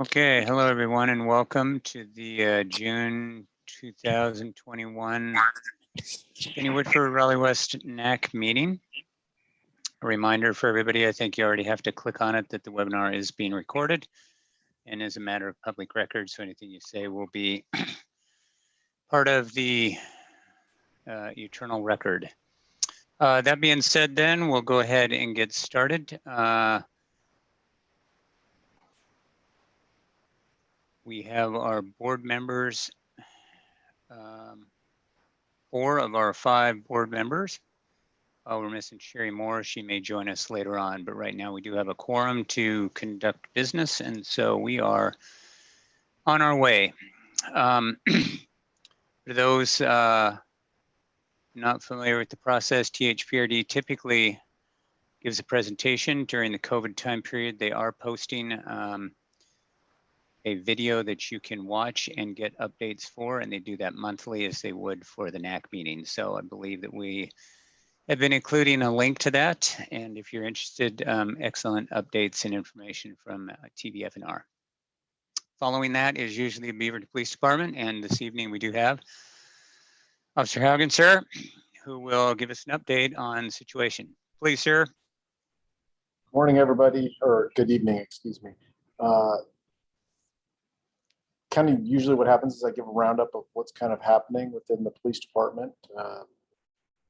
Okay, hello everyone and welcome to the June 2021 Whitford Raleigh West NAC meeting. A reminder for everybody, I think you already have to click on it, that the webinar is being recorded and is a matter of public record, so anything you say will be part of the eternal record. That being said, then we'll go ahead and get started. We have our board members, 4 of our 5 board members. We're missing Sherry Moore. She may join us later on, but right now we do have a quorum to conduct business, and so we are on our way. For those not familiar with the process, THPRD typically gives a presentation during the COVID time period. They are posting a video that you can watch and get updates for, and they do that monthly as they would for the NAC meeting. So I believe that we have been including a link to that, and if you're interested, excellent updates and information from TVFNR. Following that is usually the Beaverton Police Department, and this evening we do have Officer Haugen, sir, who will give us an update on the situation. Please, sir. Morning, everybody, or good evening, excuse me. Kind of usually what happens is I give a roundup of what's kind of happening within the police department.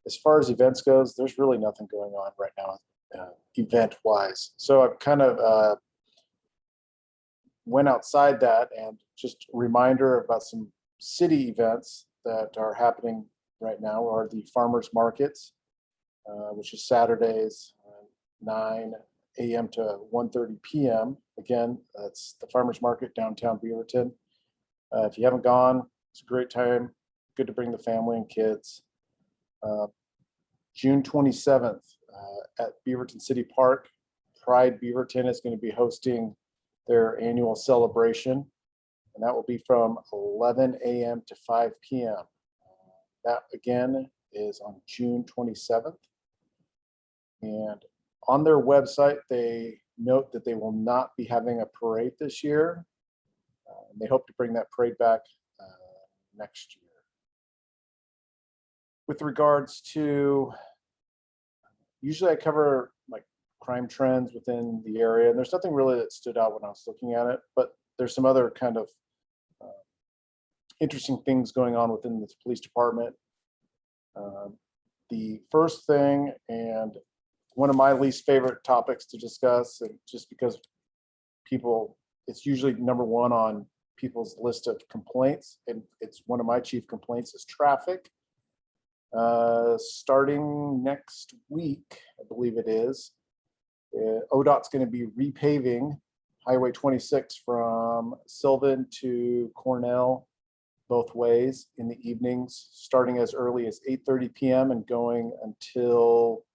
As far as events goes, there's really nothing going on right now, event-wise. So I've kind of went outside that, and just a reminder about some city events that are happening right now are the farmers markets, which is Saturdays, 9 a.m. to 1:30 p.m. Again, that's the farmers market downtown Beaverton. If you haven't gone, it's a great time. Good to bring the family and kids. June 27th at Beaverton City Park, Pride Beaverton is going to be hosting their annual celebration, and that will be from 11 a.m. to 5 p.m. That again is on June 27th. And on their website, they note that they will not be having a parade this year. And they hope to bring that parade back next year. With regards to, usually I cover like crime trends within the area, and there's nothing really that stood out when I was looking at it, but there's some other kind of interesting things going on within this police department. The first thing, and one of my least favorite topics to discuss, and just because people, it's usually number 1 on people's list of complaints, and it's one of my chief complaints, is traffic. Starting next week, I believe it is, ODOT's going to be repaving Highway 26 from Sylvan to Cornell both ways in the evenings, starting as early as 8:30 p.m. and going until,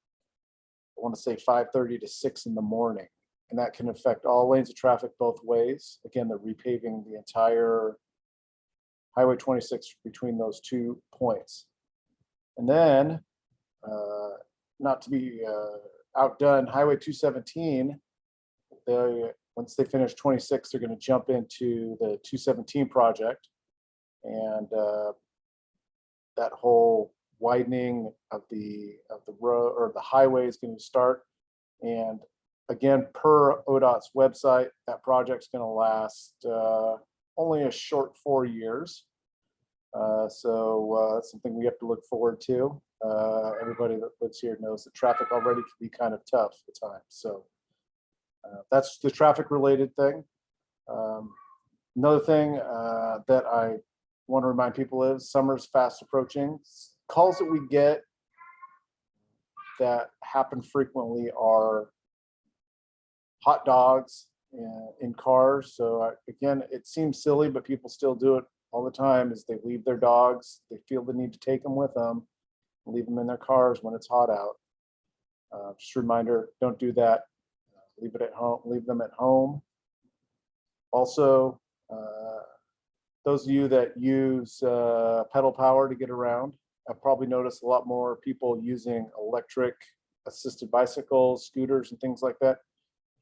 I want to say 5:30 to 6 in the morning. And that can affect all lanes of traffic both ways. Again, they're repaving the entire Highway 26 between those 2 points. And then, not to be outdone, Highway 217, once they finish 26, they're going to jump into the 217 project. And that whole widening of the road or the highway is going to start. And again, per ODOT's website, that project's going to last only a short 4 years. So that's something we have to look forward to. Everybody that lives here knows that traffic already can be kind of tough at times. So that's the traffic related thing. Another thing that I want to remind people is summer's fast approaching. Calls that we get that happen frequently are hot dogs in cars. So again, it seems silly, but people still do it all the time. Is they leave their dogs, they feel the need to take them with them, leave them in their cars when it's hot out. Just a reminder, don't do that. Leave it at home. Leave them at home. Also, those of you that use pedal power to get around, I've probably noticed a lot more people using electric assisted bicycles, scooters, and things like that.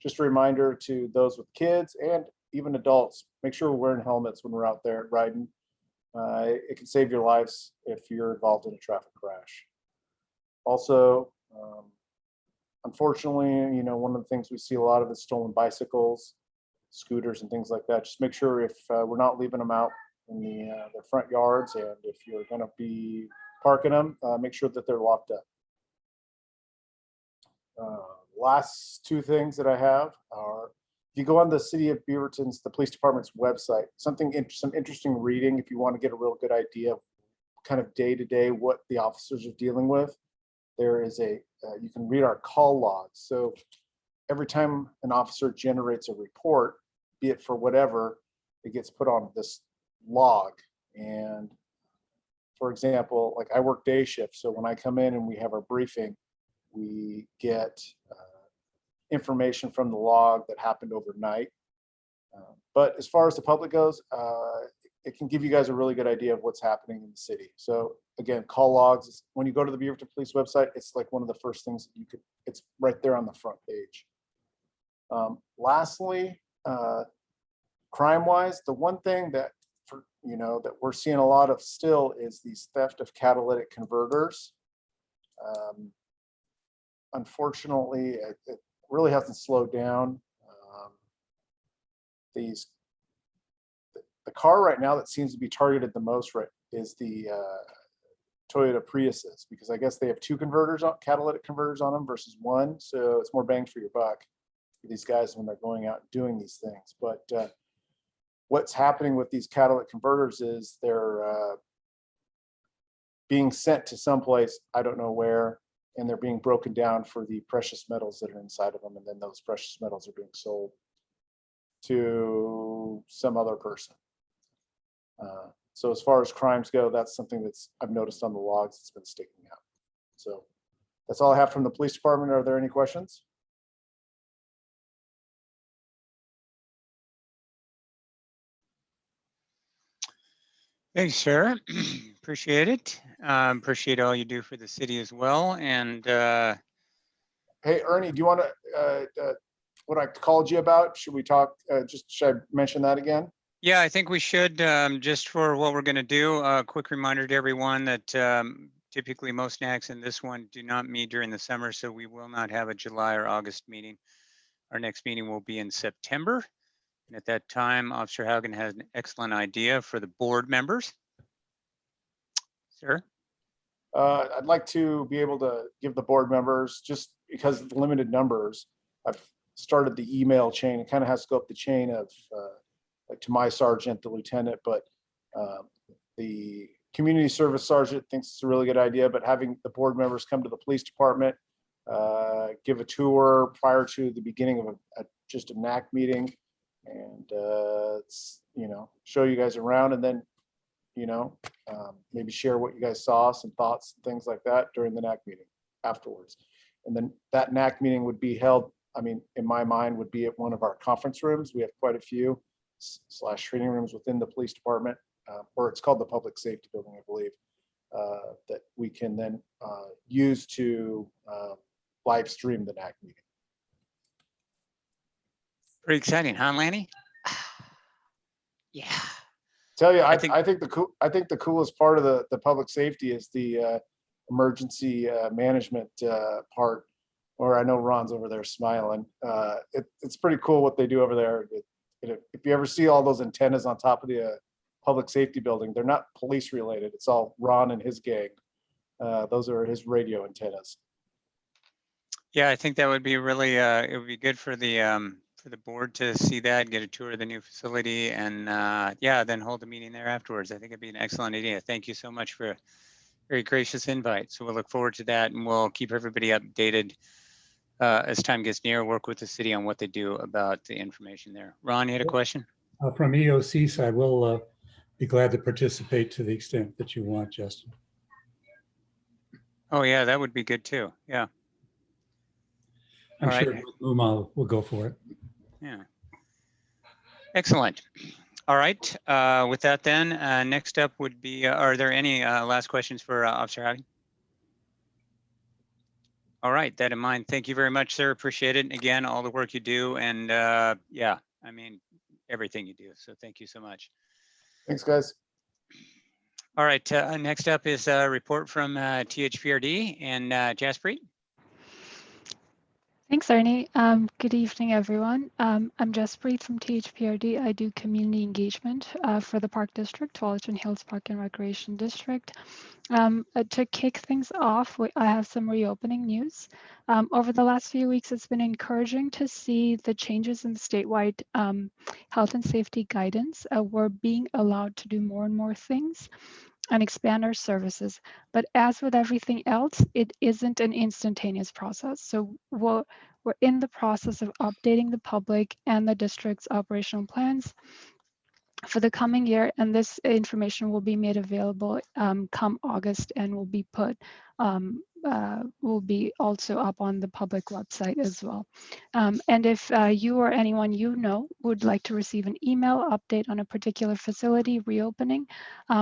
Just a reminder to those with kids and even adults, make sure we're wearing helmets when we're out there riding. It can save your lives if you're involved in a traffic crash. Also, unfortunately, you know, one of the things we see a lot of is stolen bicycles, scooters, and things like that. Just make sure if we're not leaving them out in their front yards, and if you're going to be parking them, make sure that they're locked up. Last two things that I have are, if you go on the City of Beaverton's, the police department's website, some interesting reading if you want to get a real good idea of kind of day to day what the officers are dealing with. There is you can read our call logs. So every time an officer generates a report, be it for whatever, it gets put on this log. And for example, like I work day shift, so when I come in and we have our briefing, we get information from the log that happened overnight. But as far as the public goes, it can give you guys a really good idea of what's happening in the city. So again, call logs, when you go to the Beaverton Police website, it's like one of the first things that you could, it's right there on the front page. Lastly, crime-wise, the one thing that that we're seeing a lot of still is these theft of catalytic converters. Unfortunately, it really hasn't slowed down. The car right now that seems to be targeted the most is the Toyota Priuses, because I guess they have two catalytic converters on them versus one, so it's more bang for your buck for these guys when they're going out and doing these things. But what's happening with these catalytic converters is they're being sent to someplace, I don't know where, and they're being broken down for the precious metals that are inside of them, and then those precious metals are being sold to some other person. So as far as crimes go, that's something I've noticed on the logs that's been sticking out. So that's all I have from the police department. Are there any questions? Thanks, sir. Appreciate it. Appreciate all you do for the city as well. And hey, Ernie, do you want to, what I called you about? Should we talk, should I mention that again? Yeah, I think we should, just for what we're going to do, a quick reminder to everyone that typically most NACs in this one do not meet during the summer, so we will not have a July or August meeting. Our next meeting will be in September. And at that time, Officer Haugen has an excellent idea for the board members. Sir? I'd like to be able to give the board members, just because of the limited numbers, I've started the email chain. It kind of has to go up the chain of like to my sergeant, the lieutenant, but the community service sergeant thinks it's a really good idea, but having the board members come to the police department, give a tour prior to the beginning of just a NAC meeting, and show you guys around, and then maybe share what you guys saw, some thoughts, things like that during the NAC meeting afterwards. And then that NAC meeting would be held, in my mind, would be at one of our conference rooms. We have quite a few / training rooms within the police department, or it's called the public safety building, I believe, that we can then use to live stream the NAC meeting. Pretty exciting, huh, Lani? Yeah. Tell you, I think the coolest part of the public safety is the emergency management part, where I know Ron's over there smiling. It's pretty cool what they do over there. If you ever see all those antennas on top of the public safety building, they're not police related. It's all Ron and his gang. Those are his radio antennas. Yeah, I think that would be really, it would be good for the board to see that, get a tour of the new facility, and then hold a meeting there afterwards. I think it'd be an excellent idea. Thank you so much for a very gracious invite. So we'll look forward to that, and we'll keep everybody updated as time gets near, work with the city on what they do about the information there. Ron, you had a question? From EOC side, we'll be glad to participate to the extent that you want, Justin. Oh yeah, that would be good too. Yeah. I'm sure Uma will go for it. Yeah. Excellent. All right. With that then, next up would be, are there any last questions for Officer Haugen? All right, that in mind, thank you very much, sir. Appreciate it. Again, all the work you do. And everything you do. So thank you so much. Thanks, guys. All right, next up is a report from THPRD and Jaspreet. Thanks, Ernie. Good evening, everyone. I'm Jaspreet from THPRD. I do community engagement for the Park District, Tualatin Hills Park and Recreation District. To kick things off, I have some reopening news. Over the last few weeks, it's been encouraging to see the changes in the statewide health and safety guidance. We're being allowed to do more and more things and expand our services. But as with everything else, it isn't an instantaneous process. So we're in the process of updating the public and the district's operational plans for the coming year, and this information will be made available come August and will be also up on the public website as well. And if you or anyone you know would like to receive an email update on a particular facility reopening,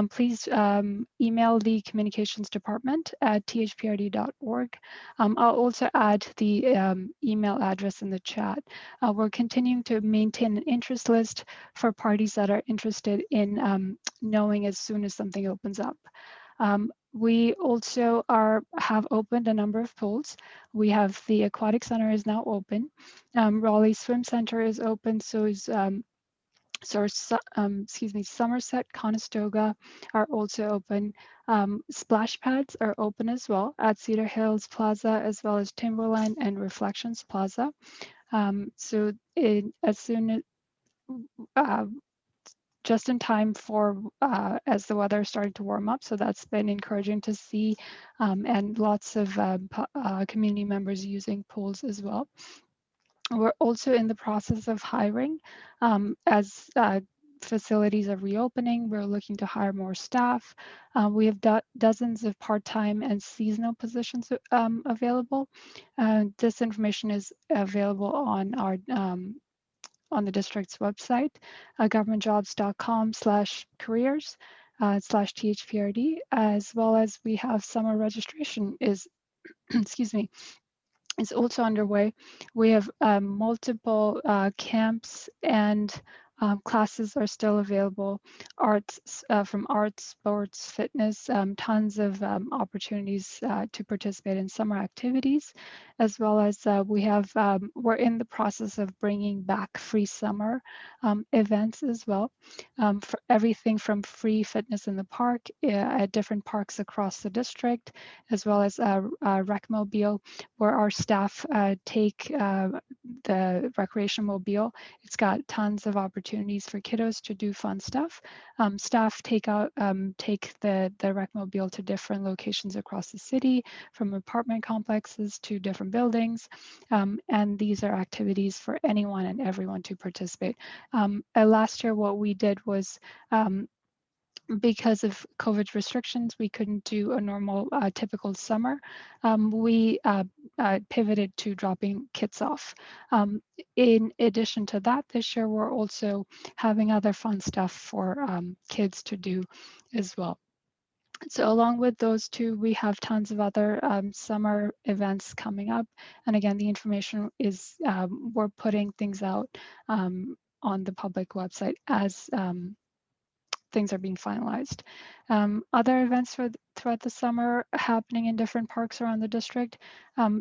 please email the communications department at thprd.org. I'll also add the email address in the chat. We're continuing to maintain an interest list for parties that are interested in knowing as soon as something opens up. We also have opened a number of pools. We have the Aquatic Center is now open. Raleigh Swim Center is open, so is Somerset, Conestoga are also open. Splash pads are open as well at Cedar Hills Plaza, as well as Timberline and Reflections Plaza. As soon as just in time for as the weather started to warm up. So that's been encouraging to see, and lots of community members using pools as well. We're also in the process of hiring as facilities are reopening. We're looking to hire more staff. We have dozens of part-time and seasonal positions available. This information is available on our on the district's website, governmentjobs.com/careers/THPRD, as well as we have summer registration is, excuse me, is also underway. We have multiple camps and classes are still available. Arts, from arts, sports, fitness, tons of opportunities to participate in summer activities, as well as we're in the process of bringing back free summer events as well. For everything from free fitness in the park at different parks across the district, as well as Recmobile, where our staff take the recreation mobile. It's got tons of opportunities for kiddos to do fun stuff. Staff take the Recmobile to different locations across the city, from apartment complexes to different buildings. And these are activities for anyone and everyone to participate. Last year, what we did was, because of COVID restrictions, we couldn't do a normal typical summer. We pivoted to dropping kits off. In addition to that, this year we're also having other fun stuff for kids to do as well. So along with those two, we have tons of other summer events coming up. And again, the information is, we're putting things out on the public website as things are being finalized. Other events throughout the summer happening in different parks around the district.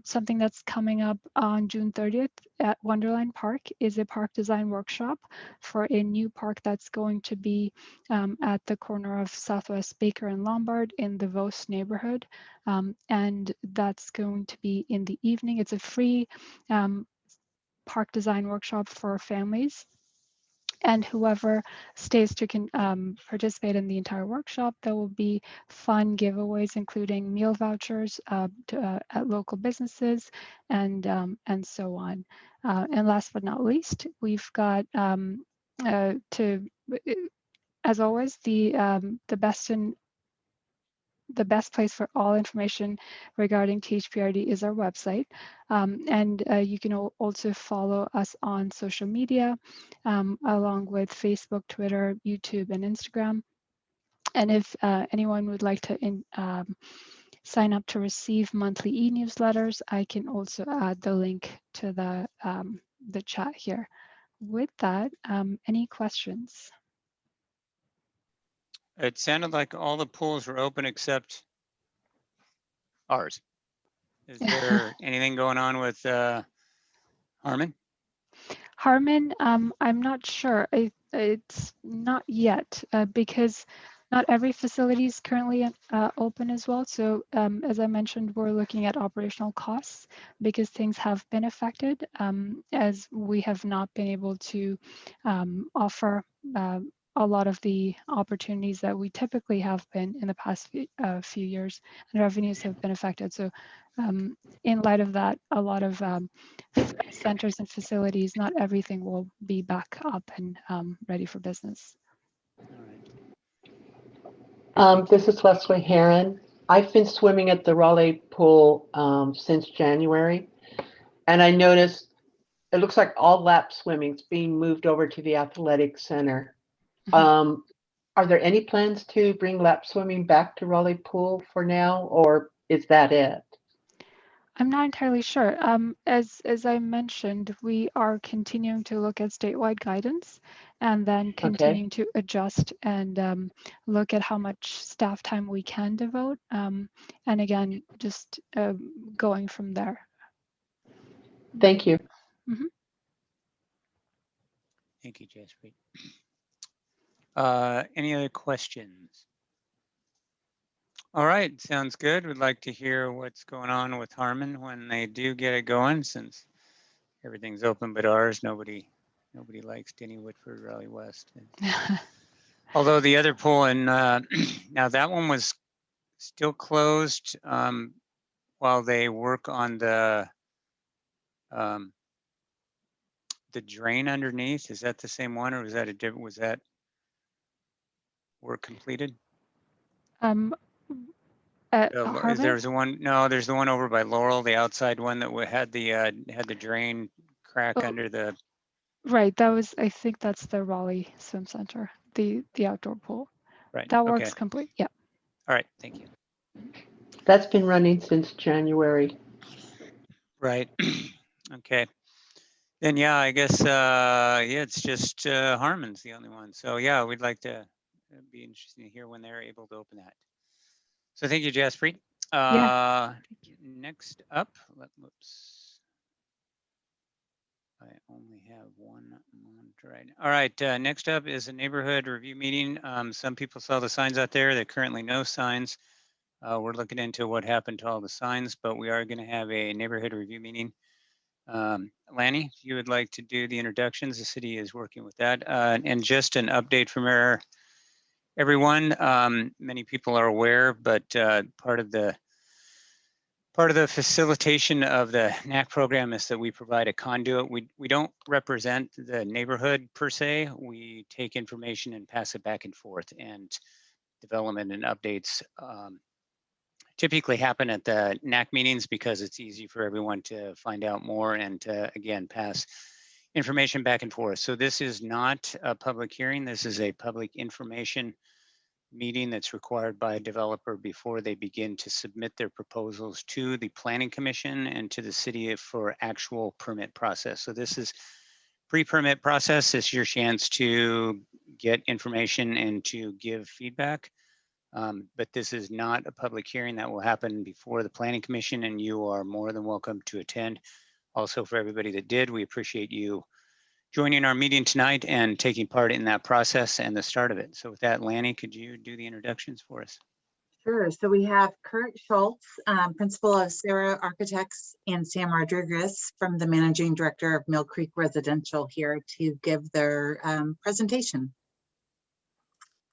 Something that's coming up on June 30th at Wonderland Park is a park design workshop for a new park that's going to be at the corner of Southwest Baker and Lombard in the Vos neighborhood. And that's going to be in the evening. It's a free park design workshop for families. And whoever stays to participate in the entire workshop, there will be fun giveaways, including meal vouchers at local businesses and so on. And last but not least, we've got as always, the best place for all information regarding THPRD is our website. And you can also follow us on social media, along with Facebook, Twitter, YouTube, and Instagram. And if anyone would like to sign up to receive monthly e-newsletters, I can also add the link to the chat here. with that, any questions? It sounded like all the pools were open except ours. Is there anything going on with Harmon? Harmon, I'm not sure. It's not yet because not every facility is currently open as well. So as I mentioned, we're looking at operational costs because things have been affected as we have not been able to offer a lot of the opportunities that we typically have been in the past few years, and revenues have been affected. So in light of that, a lot of centers and facilities, not everything will be back up and ready for business. All right. This is Lesley Herren. I've been swimming at the Raleigh pool since January, and I noticed it looks like all lap swimming is being moved over to the Athletic Center. Are there any plans to bring lap swimming back to Raleigh pool for now, or is that it? I'm not entirely sure. As I mentioned, we are continuing to look at statewide guidance and then continuing to adjust and look at how much staff time we can devote. And again, just going from there. Thank you. Thank you, Jaspreet. Any other questions? All right, sounds good. We'd like to hear what's going on with Harmon when they do get it going, since everything's open but ours. Nobody likes Denney, Whitford, Raleigh West. Although the other pool in now that one was still closed while they work on the drain underneath. Is that the same one, or was that a different? Was that work completed? There's the one. No, there's the one over by Laurel, the outside one that had the drain crack under the. Right. That was. I think that's the Raleigh Swim Center, the outdoor pool. Right. That works complete. Yeah. All right. Thank you. That's been running since January. Right. Okay. Then yeah, I guess yeah, it's just Harmon's the only one. So yeah, we'd like to be interested to hear when they're able to open that. So thank you, Jaspreet. Next up, whoops. I only have one monitor right now. All right, next up is a neighborhood review meeting. Some people saw the signs out there. There are currently no signs. We're looking into what happened to all the signs, but we are going to have a neighborhood review meeting. Lani, if you would like to do the introductions, the city is working with that. And just an update from everyone. Many people are aware, but part of the facilitation of the NAC program is that we provide a conduit. We don't represent the neighborhood per se. We take information and pass it back and forth, and development and updates typically happen at the NAC meetings because it's easy for everyone to find out more and to, again, pass information back and forth. So this is not a public hearing. This is a public information meeting that's required by a developer before they begin to submit their proposals to the Planning Commission and to the city for actual permit process. So this is pre-permit process. This is your chance to get information and to give feedback. But this is not a public hearing. That will happen before the Planning Commission, and you are more than welcome to attend. Also, for everybody that did, we appreciate you joining our meeting tonight and taking part in that process and the start of it. So with that, Lani, could you do the introductions for us? Sure. So we have Kurt Schultz, principal of SERA Architects, and Sam Rodriquez from the managing director of Mill Creek Residential here to give their presentation.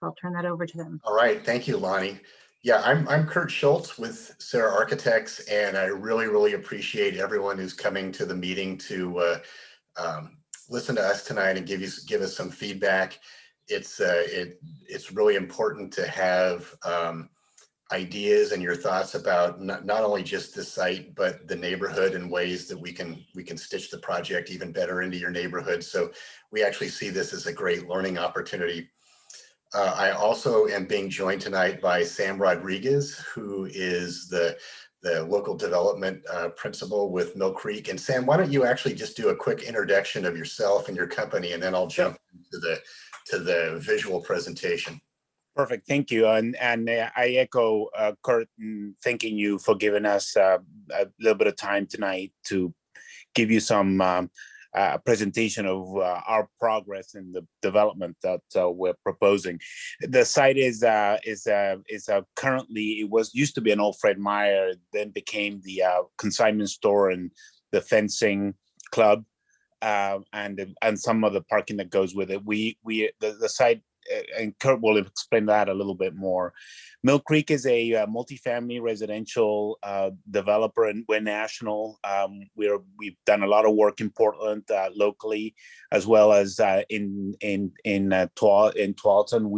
I'll turn that over to them. All right, thank you, Lani. Yeah, I'm Kurt Schultz with SERA Architects, and I really appreciate everyone who's coming to the meeting to listen to us tonight and give us some feedback. It's really important to have ideas and your thoughts about not only just the site but the neighborhood and ways that we can stitch the project even better into your neighborhood. So we actually see this as a great learning opportunity. I also am being joined tonight by Sam Rodriquez, who is the the local development principal with Mill Creek. And Sam, why don't you actually just do a quick introduction of yourself and your company, and then I'll jump to the visual presentation. Perfect, thank you. And I echo Kurt in thanking you for giving us a little bit of time tonight to give you some presentation of our progress in the development that we're proposing. The site is currently, it used to be an old Fred Meyer, then became the consignment store and the fencing club, and some of the parking that goes with it. The site, and Kurt will explain that a little bit more. Mill Creek is a multifamily residential developer, and we're national. We've done a lot of work in Portland locally, as well as in Tualatin.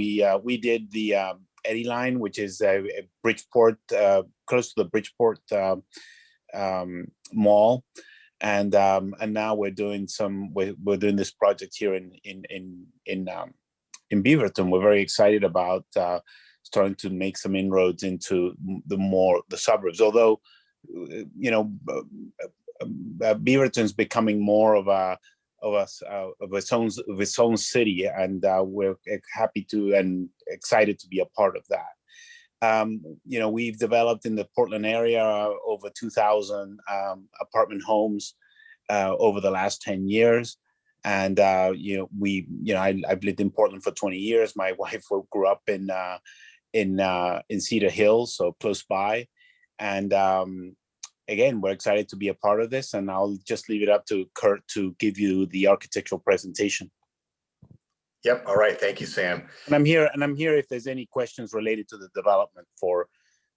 We did the Eddy line, which is a Bridgeport, close to the Bridgeport mall. And now we're doing this project here in Beaverton. We're very excited about starting to make some inroads into the suburbs. Although, Beaverton's becoming more of its own city, and we're happy to and excited to be a part of that. We've developed in the Portland area over 2,000 apartment homes over the last 10 years. And I've lived in Portland for 20 years. My wife grew up in Cedar Hills, so close by. And again, we're excited to be a part of this. And I'll just leave it up to Kurt to give you the architectural presentation. Yep. All right. Thank you, Sam. And I'm here if there's any questions related to the development.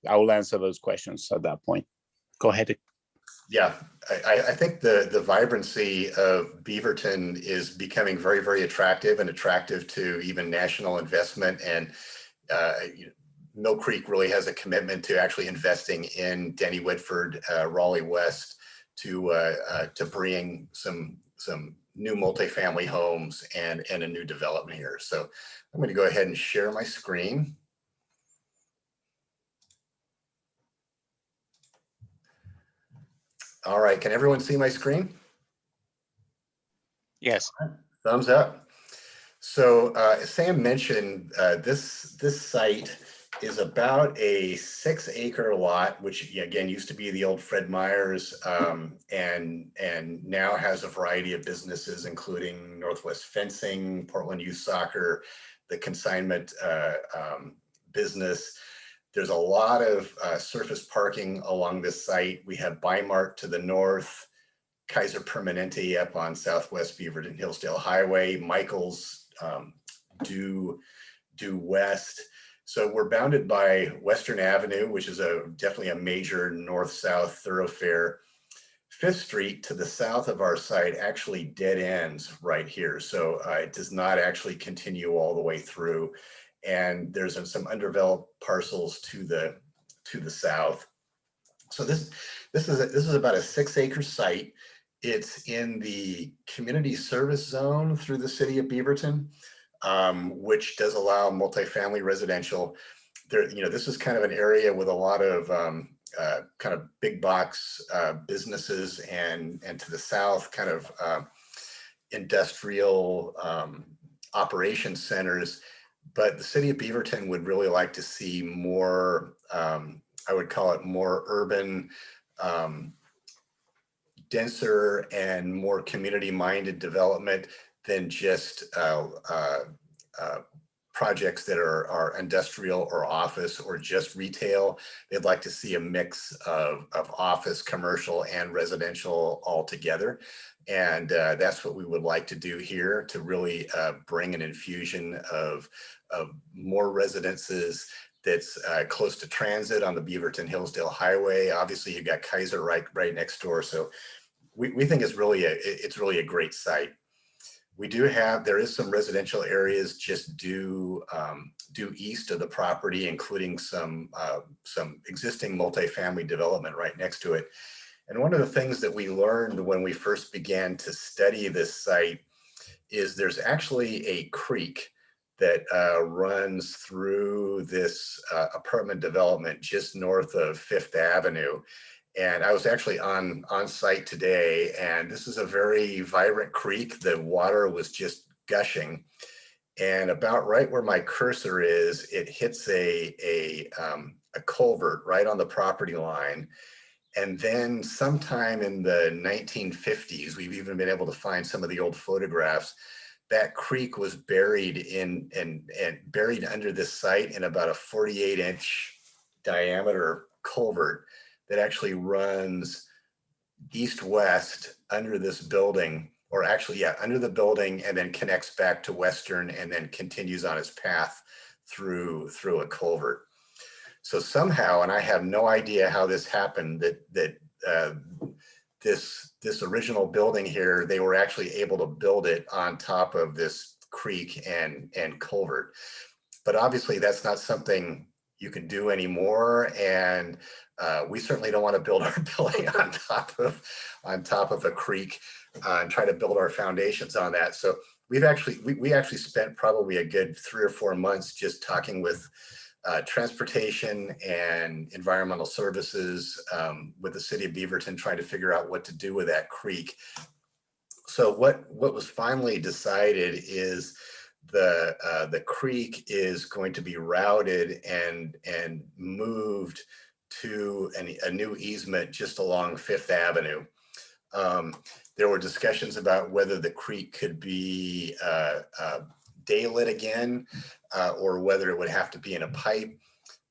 I will answer those questions at that point. Go ahead. Yeah, I think the vibrancy of Beaverton is becoming very, very attractive to even national investment. And Mill Creek really has a commitment to actually investing in Denney, Whitford, Raleigh West to bring some new multifamily homes and a new development here. So I'm going to go ahead and share my screen. All right, can everyone see my screen? Yes. Thumbs up. So as Sam mentioned, this site is about a 6-acre lot, which again used to be the old Fred Meyer's, and now has a variety of businesses, including Northwest Fencing, Portland Youth Soccer, the consignment business. There's a lot of surface parking along this site. We have Bi-Mart to the north, Kaiser Permanente up on Southwest Beaverton Hillsdale Highway, Michael's due west. So we're bounded by Western Avenue, which is definitely a major north-south thoroughfare. 5th Street to the south of our site actually dead ends right here. So it does not actually continue all the way through. And there's some undeveloped parcels to the south. So this is about a 6-acre site. It's in the community service zone through the city of Beaverton, which does allow multifamily residential. This is kind of an area with a lot of kind of big box businesses, and to the south, kind of industrial operation centers. But the city of Beaverton would really like to see more, I would call it more urban, denser and more community-minded development than just projects that are industrial or office or just retail. They'd like to see a mix of office, commercial, and residential all together. And that's what we would like to do here, to really bring an infusion of more residences that's close to transit on the Beaverton Hillsdale Highway. Obviously, you've got Kaiser right next door. So we think it's really a great site. There is some residential areas just due east of the property, including some existing multifamily development right next to it. And one of the things that we learned when we first began to study this site is there's actually a creek that runs through this apartment development just north of Fifth Avenue. And I was actually on site today, and this is a very vibrant creek. The water was just gushing. And about right where my cursor is, it hits a culvert right on the property line. And then sometime in the 1950s, we've even been able to find some of the old photographs, that creek was buried and buried under this site in about a 48-inch diameter culvert that actually runs east-west under this building, or actually, yeah, under the building, and then connects back to Western and then continues on its path through a culvert. So somehow, and I have no idea how this happened, that this original building here, they were actually able to build it on top of this creek and culvert. But obviously that's not something you can do anymore. And we certainly don't want to build our building on top of a creek and try to build our foundations on that. So we actually spent probably a good 3 or 4 months just talking with transportation and environmental services with the city of Beaverton, trying to figure out what to do with that creek. So what was finally decided is the creek is going to be routed and moved to a new easement just along Fifth Avenue. There were discussions about whether the creek could be daylit again, or whether it would have to be in a pipe.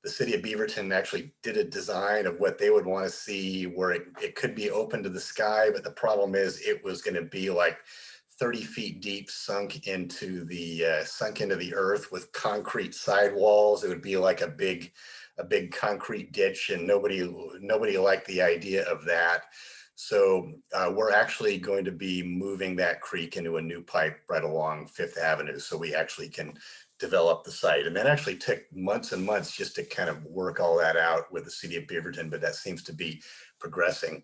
The city of Beaverton actually did a design of what they would want to see, where it could be open to the sky, but the problem is it was going to be like 30 feet deep, sunk into the earth with concrete sidewalls. It would be like a big concrete ditch, and nobody liked the idea of that. So we're actually going to be moving that creek into a new pipe right along Fifth Avenue, so we actually can develop the site. And that actually took months and months just to kind of work all that out with the city of Beaverton, but that seems to be progressing.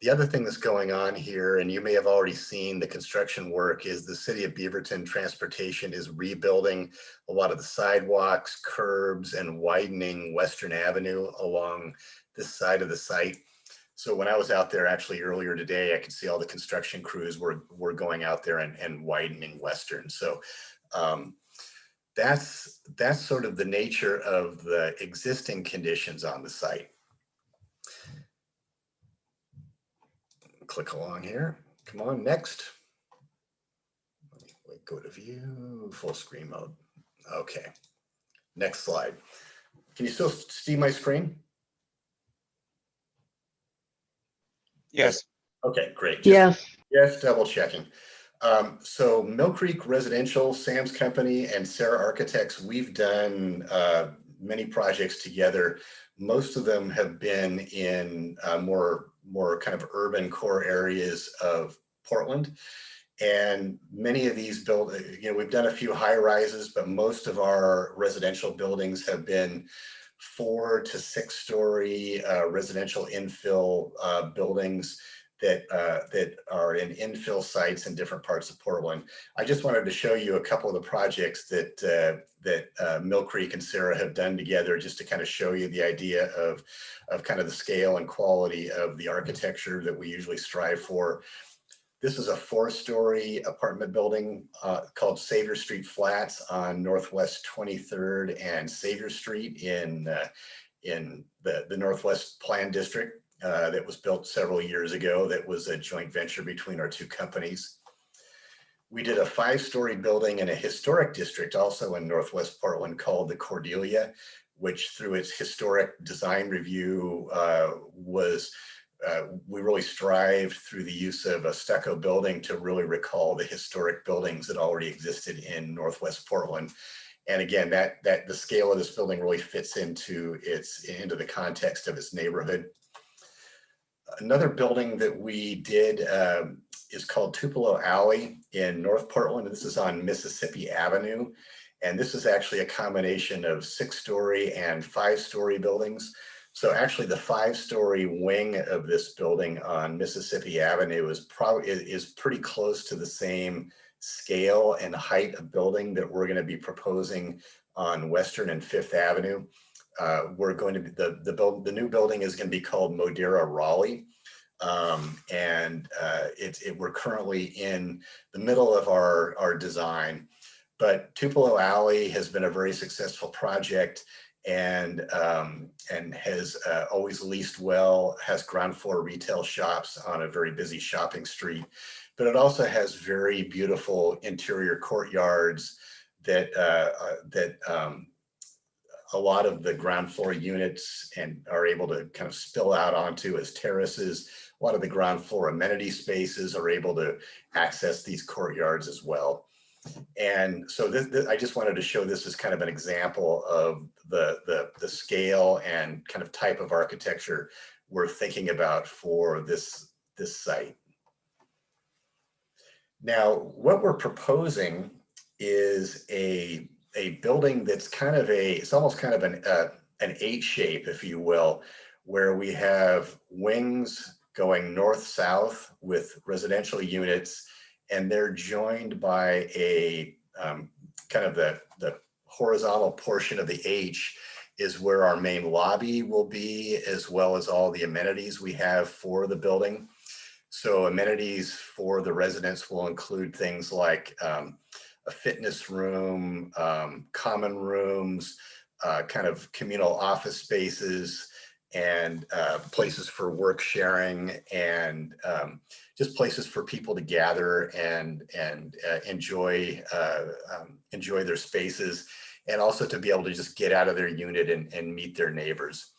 The other thing that's going on here, and you may have already seen the construction work, is the city of Beaverton Transportation is rebuilding a lot of the sidewalks, curbs, and widening Western Avenue along this side of the site. So when I was out there actually earlier today, I could see all the construction crews were going out there and widening Western. So that's sort of the nature of the existing conditions on the site. Click along here. Come on, next. Wait, go to view, full screen mode. Okay, next slide. Can you still see my screen? Yes. Okay, great. Yes. Double checking. So Mill Creek Residential, Sam's Company, and SERA Architects, we've done many projects together. Most of them have been in more kind of urban core areas of Portland. And many of these we've done a few high rises, but most of our residential buildings have been 4 to 6 story residential infill buildings that are in infill sites in different parts of Portland. I just wanted to show you a couple of the projects that Mill Creek and SERA have done together, just to kind of show you the idea of kind of the scale and quality of the architecture that we usually strive for. This is a 4-story apartment building called Savior Street Flats on Northwest 23rd and Savior Street in the Northwest Plan District that was built several years ago. That was a joint venture between our 2 companies. We did a 5-story building in a historic district also in Northwest Portland called the Cordelia, which through its historic design review we really strived through the use of a stucco building to really recall the historic buildings that already existed in Northwest Portland. And again, that the scale of this building really fits into the context of its neighborhood. Another building that we did is called Tupelo Alley in North Portland. This is on Mississippi Avenue. And this is actually a combination of 6-story and 5-story buildings. So actually the 5-story wing of this building on Mississippi Avenue is pretty close to the same scale and height of building that we're going to be proposing on Western and Fifth Avenue. We're going to be, the new building is going to be called Modera Raleigh. We're currently in the middle of our design, but Tupelo Alley has been a very successful project and has always leased well, has ground floor retail shops on a very busy shopping street, but it also has very beautiful interior courtyards that a lot of the ground floor units and are able to kind of spill out onto as terraces. A lot of the ground floor amenity spaces are able to access these courtyards as well. And so I just wanted to show this as kind of an example of the scale and kind of type of architecture we're thinking about for this site. Now, what we're proposing is a building that's kind of it's almost kind of an H shape, if you will, where we have wings going north-south with residential units, and they're joined by a kind of the horizontal portion of the H is where our main lobby will be, as well as all the amenities we have for the building. So amenities for the residents will include things like a fitness room, common rooms, kind of communal office spaces, and places for work sharing, and just places for people to gather and enjoy their spaces, and also to be able to just get out of their unit and meet their neighbors.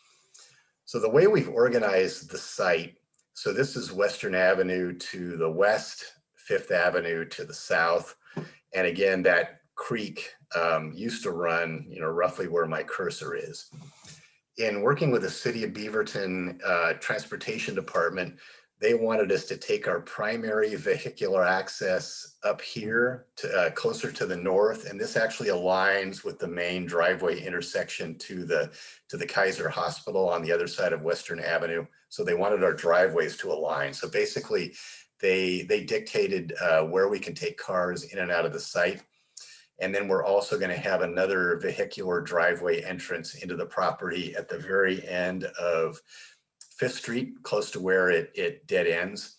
So the way we've organized the site, so this is Western Avenue to the west, Fifth Avenue to the south, and again, that creek used to run, roughly where my cursor is. In working with the City of Beaverton Transportation Department, they wanted us to take our primary vehicular access up here to closer to the north, and this actually aligns with the main driveway intersection to the Kaiser Hospital on the other side of Western Avenue. So they wanted our driveways to align. So basically, they dictated where we can take cars in and out of the site. And then we're also going to have another vehicular driveway entrance into the property at the very end of Fifth Street, close to where it dead ends.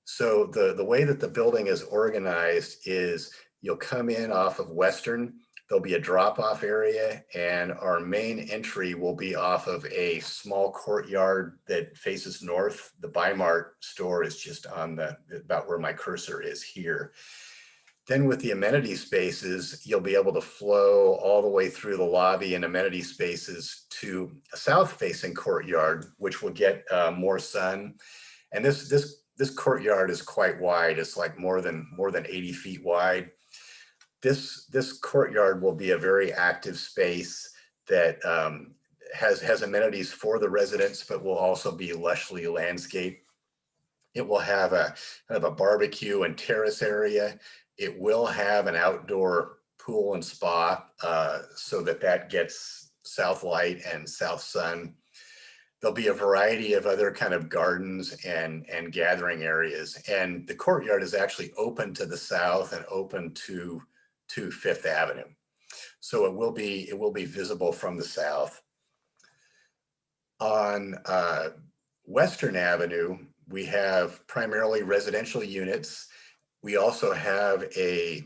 So the way that the building is organized is you'll come in off of Western, there'll be a drop-off area, and our main entry will be off of a small courtyard that faces north. The Bi-Mart store is just on about where my cursor is here. Then with the amenity spaces, you'll be able to flow all the way through the lobby and amenity spaces to a south-facing courtyard, which will get more sun. And this courtyard is quite wide. It's like more than 80 feet wide. This courtyard will be a very active space that has amenities for the residents, but will also be lushly landscaped. It will have a kind of a barbecue and terrace area. It will have an outdoor pool and spa so that gets south light and south sun. There'll be a variety of other kind of gardens and gathering areas. And the courtyard is actually open to the south and open to Fifth Avenue. So it will be visible from the south. On Western Avenue, we have primarily residential units. We also have a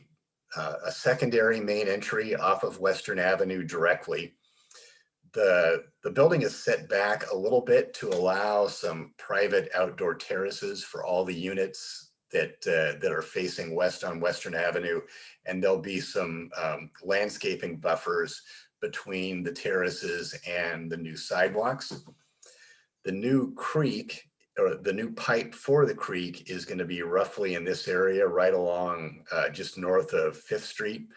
secondary main entry off of Western Avenue directly. The building is set back a little bit to allow some private outdoor terraces for all the units that are facing west on Western Avenue, and there'll be some landscaping buffers between the terraces and the new sidewalks. The new creek, or the new pipe for the creek, is going to be roughly in this area right along just north of Fifth Street.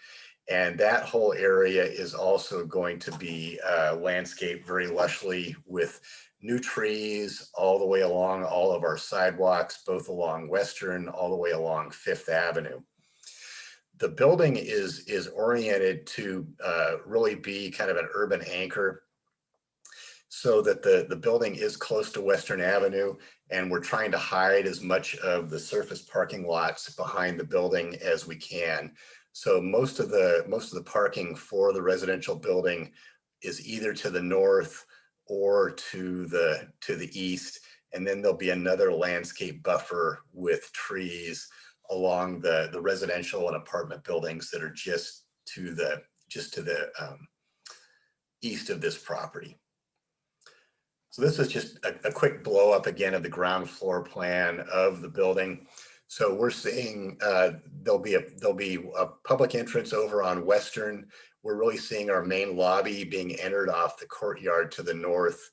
And that whole area is also going to be landscaped very lushly with new trees all the way along all of our sidewalks, both along Western, all the way along Fifth Avenue. The building is oriented to really be kind of an urban anchor. so that the building is close to Western Avenue, and we're trying to hide as much of the surface parking lots behind the building as we can. So most of the parking for the residential building is either to the north or to the east, and then there'll be another landscape buffer with trees along the residential and apartment buildings that are just to the east of this property. So this is just a quick blow up again of the ground floor plan of the building. So we're seeing there'll be a public entrance over on Western. We're really seeing our main lobby being entered off the courtyard to the north.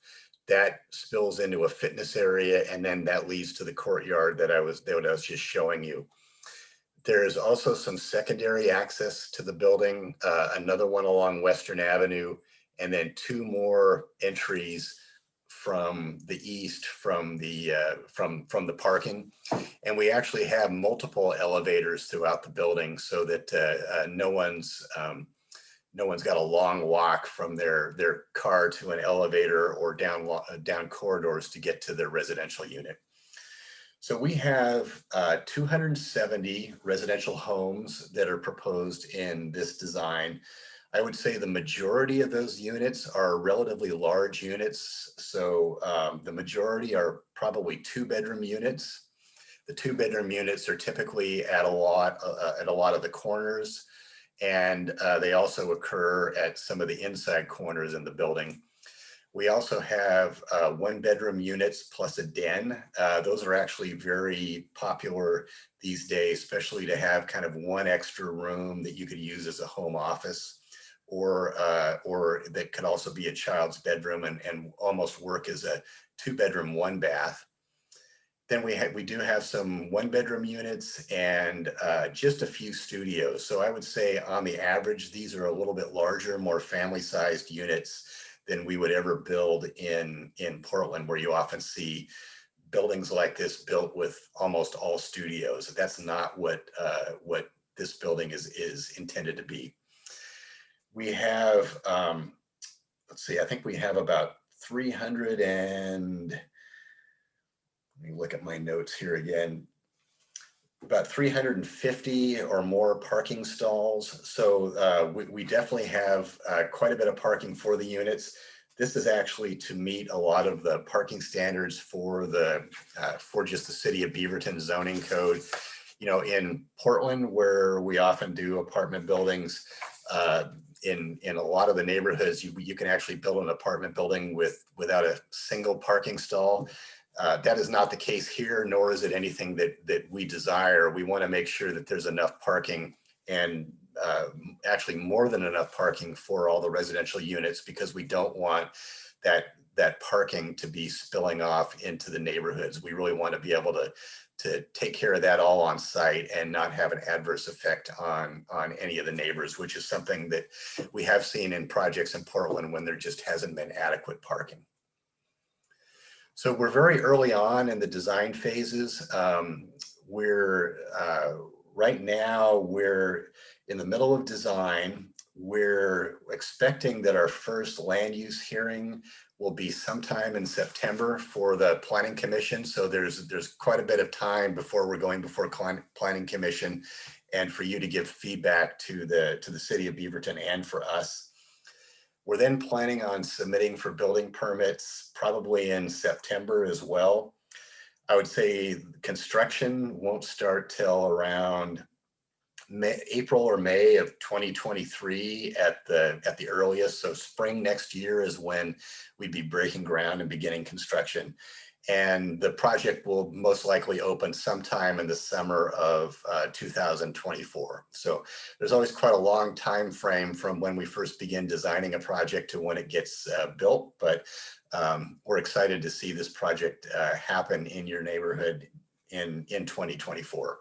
That spills into a fitness area, and then that leads to the courtyard that I was just showing you. There's also some secondary access to the building, another one along Western Avenue, and then two more entries from the east from the parking. And we actually have multiple elevators throughout the building so that no one's got a long walk from their car to an elevator or down corridors to get to their residential unit. So we have 270 residential homes that are proposed in this design. I would say the majority of those units are relatively large units. So the majority are probably 2-bedroom units. The 2-bedroom units are typically at a lot of the corners, and they also occur at some of the inside corners in the building. We also have 1-bedroom units plus a den. Those are actually very popular these days, especially to have kind of one extra room that you could use as a home office, or that could also be a child's bedroom and almost work as a 2-bedroom, 1-bath. Then we do have some 1-bedroom units and just a few studios. So I would say on the average, these are a little bit larger, more family-sized units than we would ever build in Portland, where you often see buildings like this built with almost all studios. That's not what this building is intended to be. We have, let's see, I think we have about 300 and, let me look at my notes here again, about 350 or more parking stalls. So we definitely have quite a bit of parking for the units. This is actually to meet a lot of the parking standards for just the city of Beaverton zoning code. You know, in Portland, where we often do apartment buildings, in a lot of the neighborhoods, you can actually build an apartment building without a single parking stall. That is not the case here, nor is it anything that we desire. We want to make sure that there's enough parking, and actually more than enough parking for all the residential units, because we don't want that parking to be spilling off into the neighborhoods. We really want to be able to take care of that all on site and not have an adverse effect on any of the neighbors, which is something that we have seen in projects in Portland when there just hasn't been adequate parking. So we're very early on in the design phases. Right now we're in the middle of design. We're expecting that our first land use hearing will be sometime in September for the Planning Commission. So there's quite a bit of time before we're going before Planning Commission, and for you to give feedback to the city of Beaverton and for us. We're then planning on submitting for building permits probably in September as well. I would say construction won't start till around April or May of 2023 at the earliest. So spring next year is when we'd be breaking ground and beginning construction. And the project will most likely open sometime in the summer of 2024. So there's always quite a long time frame from when we first begin designing a project to when it gets built. But we're excited to see this project happen in your neighborhood in 2024.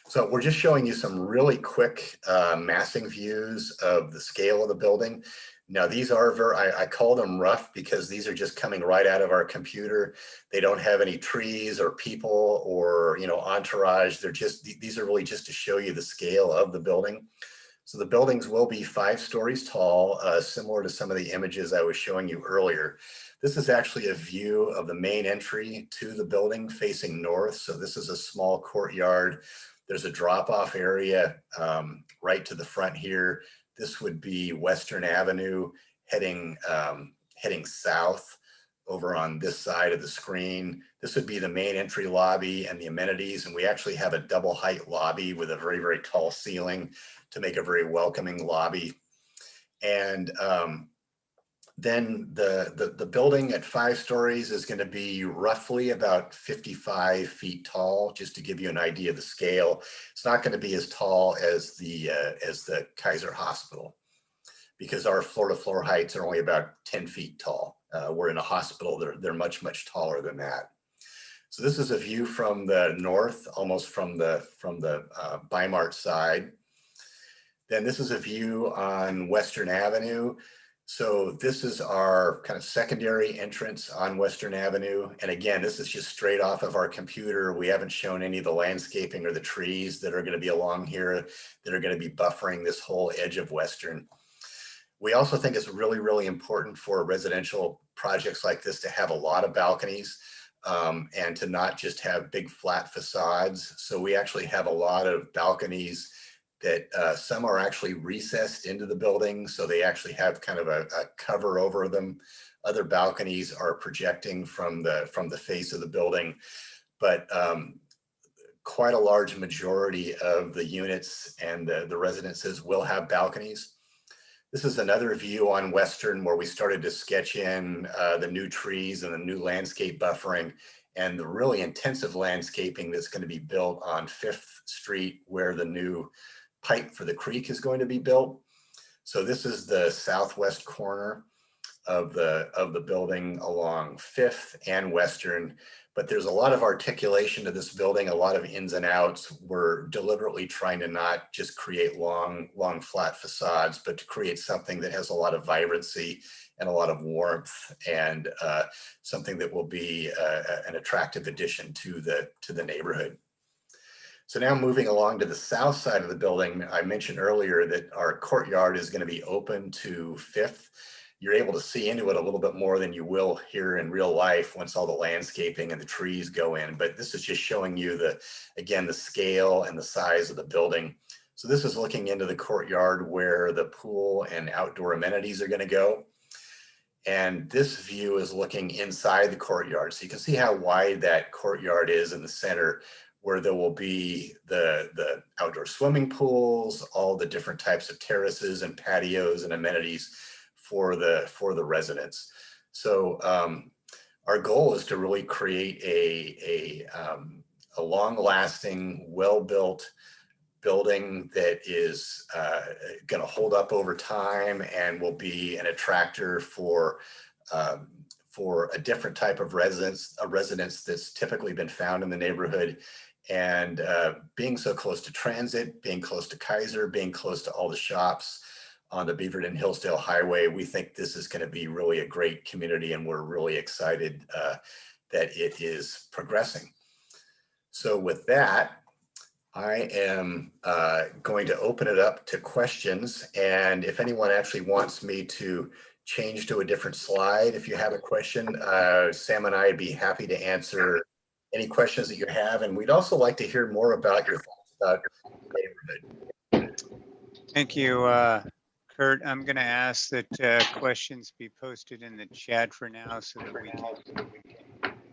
So we're just showing you some really quick massing views of the scale of the building. Now these are I call them rough because these are just coming right out of our computer. They don't have any trees or people or entourage. These are really just to show you the scale of the building. So the buildings will be 5 stories tall, similar to some of the images I was showing you earlier. This is actually a view of the main entry to the building facing north. So this is a small courtyard. There's a drop-off area right to the front here. This would be Western Avenue heading south over on this side of the screen. This would be the main entry lobby and the amenities. And we actually have a double height lobby with a very, very tall ceiling to make a very welcoming lobby. And then the building at 5 stories is going to be roughly about 55 feet tall, just to give you an idea of the scale. It's not going to be as tall as the Kaiser Hospital, because our floor-to-floor heights are only about 10 feet tall. We're in a hospital, they're much, much taller than that. So this is a view from the north, almost from the Bi-Mart side. Then this is a view on Western Avenue. So this is our kind of secondary entrance on Western Avenue. And again, this is just straight off of our computer. We haven't shown any of the landscaping or the trees that are going to be along here that are going to be buffering this whole edge of Western. We also think it's really, really important for residential projects like this to have a lot of balconies and to not just have big flat facades. So we actually have a lot of balconies that some are actually recessed into the building, so they actually have kind of a cover over them. Other balconies are projecting from the face of the building, but quite a large majority of the units and the residences will have balconies. This is another view on Western where we started to sketch in the new trees and the new landscape buffering and the really intensive landscaping that's going to be built on 5th Street where the new pipe for the creek is going to be built. So this is the southwest corner of the building along 5th and Western, but there's a lot of articulation to this building, a lot of ins and outs. We're deliberately trying to not just create long flat facades, but to create something that has a lot of vibrancy and a lot of warmth and something that will be an attractive addition to the neighborhood. So now moving along to the south side of the building, I mentioned earlier that our courtyard is going to be open to 5th. You're able to see into it a little bit more than you will here in real life once all the landscaping and the trees go in. But this is just showing you again, the scale and the size of the building. So this is looking into the courtyard where the pool and outdoor amenities are going to go. And this view is looking inside the courtyard. So you can see how wide that courtyard is in the center, where there will be the outdoor swimming pools, all the different types of terraces and patios and amenities for the residents. So our goal is to really create a long-lasting, well-built building that is going to hold up over time and will be an attractor for a different type of residence, a residence that's typically been found in the neighborhood. And being so close to transit, being close to Kaiser, being close to all the shops on the Beaverton Hillsdale Highway, we think this is going to be really a great community, and we're really excited that it is progressing. So with that, I am going to open it up to questions. And if anyone actually wants me to change to a different slide, if you have a question, Sam and I would be happy to answer any questions that you have. And we'd also like to hear more about your thoughts about the neighborhood. Thank you, Kurt. I'm going to ask that questions be posted in the chat for now so that we can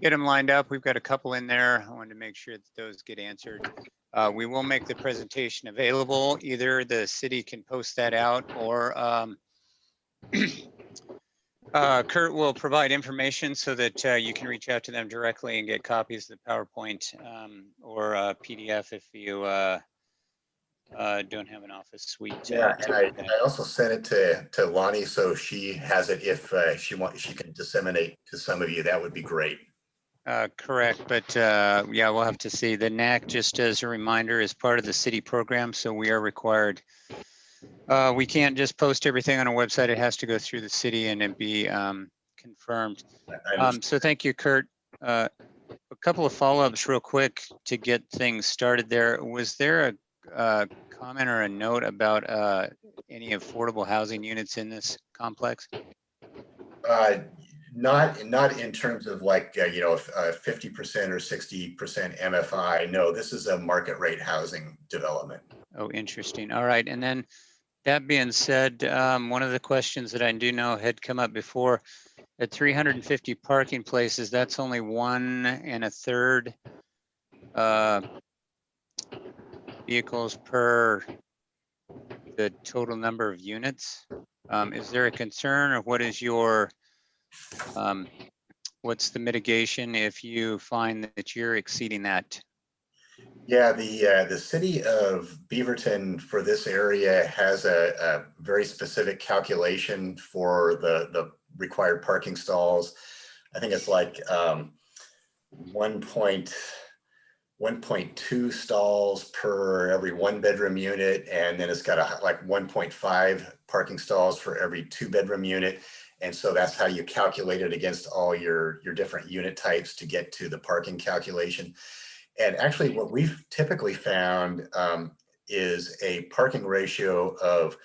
get them lined up. We've got a couple in there. I wanted to make sure that those get answered. We will make the presentation available. Either the city can post that out, or Kurt will provide information so that you can reach out to them directly and get copies of the PowerPoint or PDF if you don't have an office suite. Yeah, and I also sent it to Lani, so she has it if she can disseminate to some of you. That would be great. Correct, but yeah, we'll have to see. The NAC, just as a reminder, is part of the city program, so we are required. We can't just post everything on a website. It has to go through the city and then be confirmed. So thank you, Kurt. A couple of follow-ups real quick to get things started there. Was there comment or a note about any affordable housing units in this complex? Not in terms of like, 50% or 60% MFI. No, this is a market rate housing development. Oh, interesting. All right. And then that being said, one of the questions that I do know had come up before, at 350 parking places, that's only 1 1/3 vehicles per the total number of units. Is there a concern, or what is your, what's the mitigation if you find that you're exceeding that? Yeah, the city of Beaverton for this area has a very specific calculation for the required parking stalls. I think it's like 1.2 stalls per every 1-bedroom unit, and then it's got like 1.5 parking stalls for every 2-bedroom unit. And so that's how you calculate it against all your different unit types to get to the parking calculation. And actually what we've typically found is a parking ratio of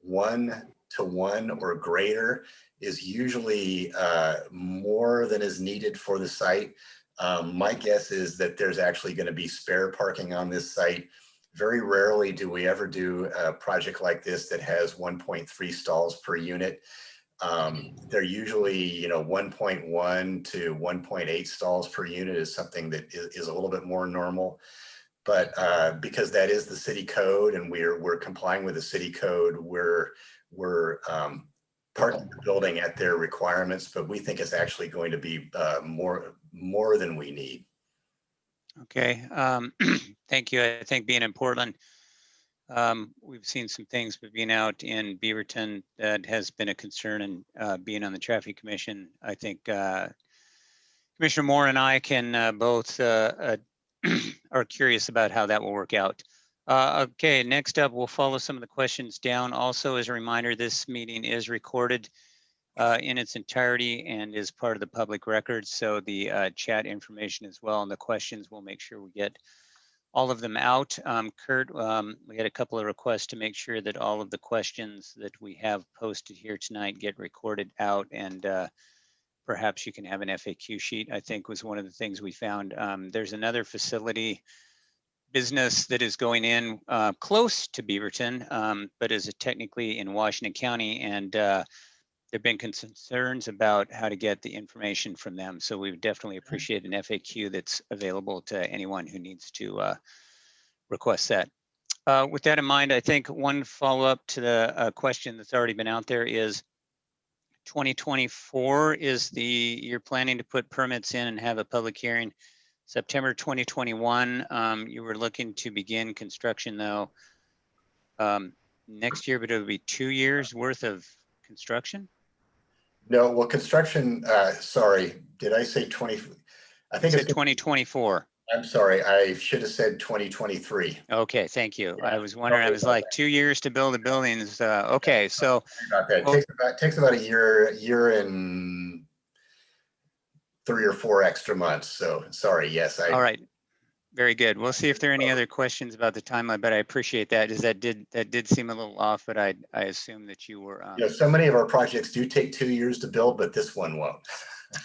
1:1 or greater is usually more than is needed for the site. My guess is that there's actually going to be spare parking on this site. Very rarely do we ever do a project like this that has 1.3 stalls per unit. They're usually, 1.1 to 1.8 stalls per unit is something that is a little bit more normal. But because that is the city code and we're complying with the city code, we're parking the building at their requirements, but we think it's actually going to be more than we need. Okay, thank you. I think being in Portland, we've seen some things, but being out in Beaverton, that has been a concern, and being on the Traffic Commission, I think Commissioner Moore and I can both are curious about how that will work out. Okay, next up, we'll follow some of the questions down. Also, as a reminder, this meeting is recorded in its entirety and is part of the public record. So the chat information as well, and the questions, we'll make sure we get all of them out. Kurt, we had a couple of requests to make sure that all of the questions that we have posted here tonight get recorded out, and perhaps you can have an FAQ sheet, I think was one of the things we found. There's another facility business that is going in close to Beaverton, but is technically in Washington County, and there've been concerns about how to get the information from them. So we would definitely appreciate an FAQ that's available to anyone who needs to request that. With that in mind, I think one follow-up to the question that's already been out there is 2024 is you're planning to put permits in and have a public hearing. September 2021, you were looking to begin construction though next year, but it would be 2 years worth of construction? No, well, construction, sorry, did I say 20? I think it's it's 2024. I'm sorry, I should have said 2023. Okay, thank you. Yeah, I was wondering, I was like 2 years to build a building. Okay, so. Sorry about that. It takes about a year and 3 or 4 extra months. So sorry, yes. All right, very good. We'll see if there are any other questions about the timeline, but I appreciate that. That did seem a little off, but I assume that you were. So many of our projects do take 2 years to build, but this one won't.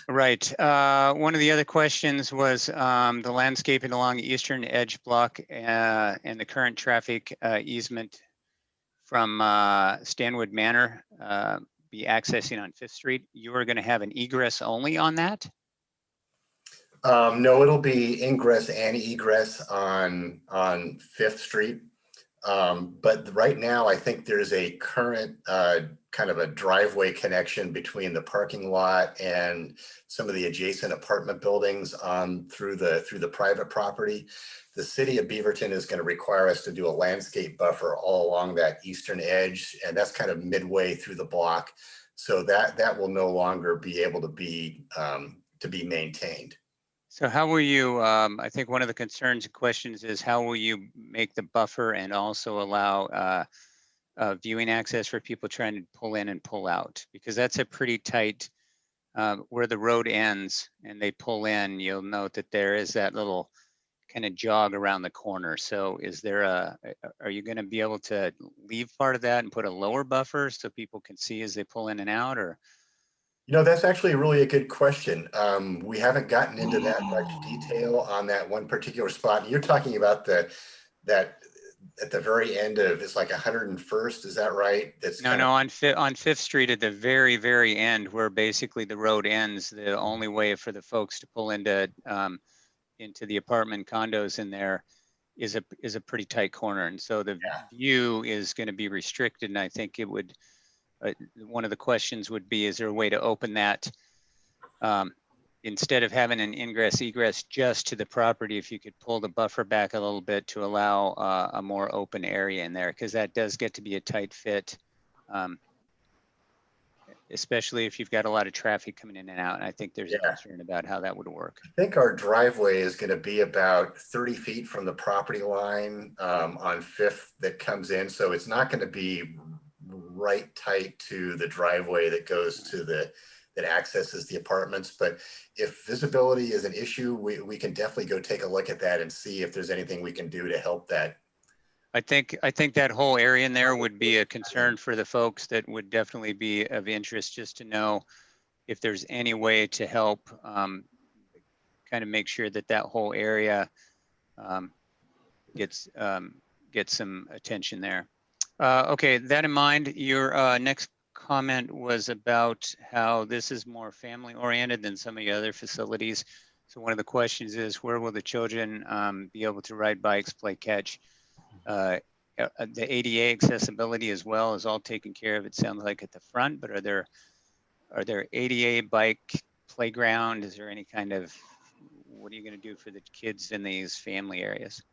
Right. One of the other questions was the landscaping along the eastern edge block and the current traffic easement from Stanwood Manor be accessing on 5th Street. You are going to have an egress only on that? No, it'll be ingress and egress on 5th Street. But right now, I think there's a current kind of a driveway connection between the parking lot and some of the adjacent apartment buildings through the private property. The city of Beaverton is going to require us to do a landscape buffer all along that eastern edge, and that's kind of midway through the block. So that will no longer be able to be maintained. So how will you, I think one of the concerns and questions is how will you make the buffer and also allow viewing access for people trying to pull in and pull out? Because that's a pretty tight, where the road ends and they pull in, you'll note that there is that little kind of jog around the corner. So is there are you going to be able to leave part of that and put a lower buffer so people can see as they pull in and out, or? You know, that's actually really a good question. We haven't gotten into that much detail on that one particular spot. You're talking about that at the very end of, it's like 101st, is that right? That's No, on Fifth Street at the very, very end, where basically the road ends. The only way for the folks to pull into the apartment condos in there is a pretty tight corner, and so the view is going to be restricted. And I think it would. One of the questions would be: is there a way to open that instead of having an ingress egress just to the property? If you could pull the buffer back a little bit to allow a more open area in there, because that does get to be a tight fit. Especially if you've got a lot of traffic coming in and out. And I think there's a concern about how that would work. I think our driveway is going to be about 30 feet from the property line on Fifth that comes in. So it's not going to be right tight to the driveway that goes to that accesses the apartments. But if visibility is an issue, we can definitely go take a look at that and see if there's anything we can do to help that. I think that whole area in there would be a concern for the folks. That would definitely be of interest, just to know if there's any way to help kind of make sure that whole area gets some attention there. Okay, that in mind, your next comment was about how this is more family oriented than some of the other facilities. So one of the questions is, where will the children be able to ride bikes, play catch? The ADA accessibility as well is all taken care of, it sounds like, at the front, but are there ADA bike playground? Is there any kind of, what are you going to do for the kids in these family areas?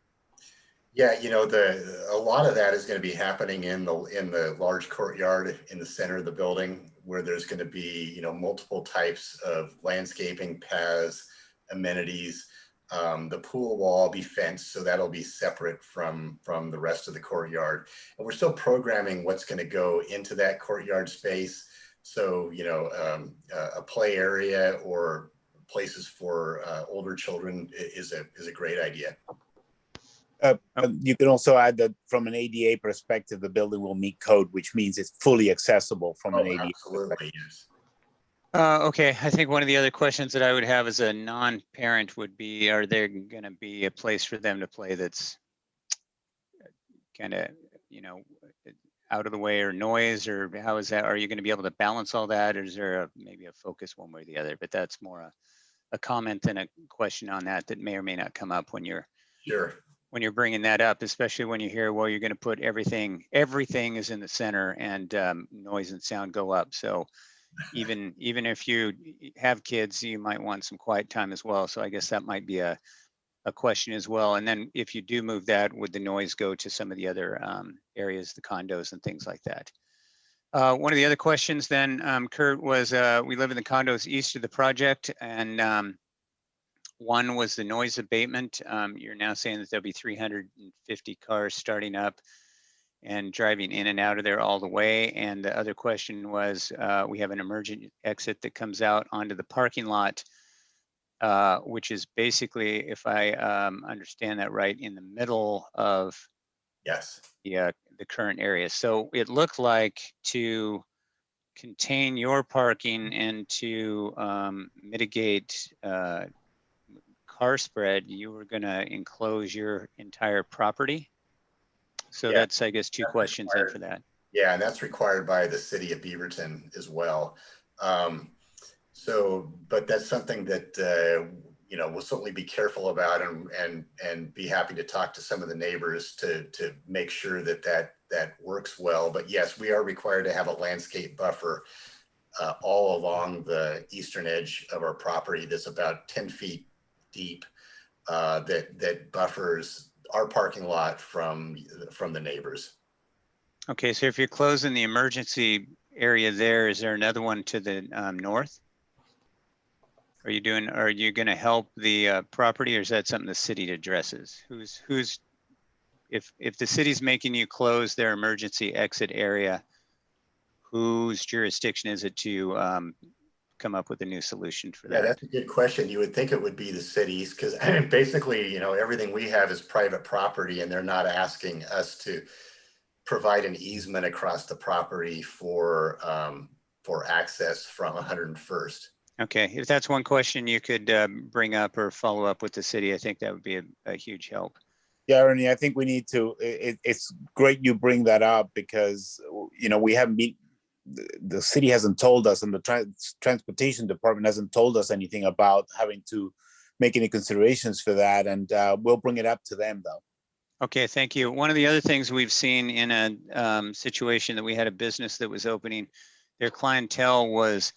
Yeah, you know, a lot of that is going to be happening in the large courtyard in the center of the building, where there's going to be, you know, multiple types of landscaping, paths, amenities. The pool will all be fenced, so that'll be separate from the rest of the courtyard. And we're still programming what's going to go into that courtyard space. So, you know, a play area or places for older children is a great idea. You can also add that from an ADA perspective, the building will meet code, which means it's fully accessible from an ADA absolutely, yes. Okay, I think one of the other questions that I would have as a non-parent would be, are there going to be a place for them to play that's kind of, you know, out of the way, or noise, or how is that? Are you going to be able to balance all that, or is there maybe a focus one way or the other? But that's more a comment than a question on that may or may not come up when you're bringing that up, especially when you hear, well, you're going to put everything is in the center, and noise and sound go up. So even if you have kids, you might want some quiet time as well. So I guess that might be a question as well. And then if you do move that, would the noise go to some of the other areas, the condos and things like that? One of the other questions then, Kurt, was we live in the condos east of the project, and one was the noise abatement. You're now saying that there'll be 350 cars starting up and driving in and out of there all the way. And the other question was, we have an emergent exit that comes out onto the parking lot, which is basically, if I understand that right, in the middle of the current area. So it looked like, to contain your parking and to mitigate car spread, you were going to enclose your entire property. So that's, I guess, two questions in for that. Yeah, and that's required by the city of Beaverton as well. But that's something that you know, we'll certainly be careful about, and be happy to talk to some of the neighbors to make sure that works well. But yes, we are required to have a landscape buffer all along the eastern edge of our property that's about 10 feet deep, that buffers our parking lot from the neighbors. Okay, so if you're closing the emergency area there, is there another one to the north? Are you going to help the property, or is that something the city addresses? If the city's making you close their emergency exit area, whose jurisdiction is it to come up with a new solution for Yeah, that? that's a good question. You would think it would be the cities because basically, everything we have is private property and they're not asking us to provide an easement across the property for access from 101st. Okay, if that's one question you could bring up or follow up with the city, I think that would be a huge help. Yeah, Ernie, I think we need to, it's great you bring that up because, we haven't been, the city hasn't told us and the transportation department hasn't told us anything about having to make any considerations for that. And we'll bring it up to them though. Okay, thank you. One of the other things we've seen in a situation that we had a business that was opening, their clientele was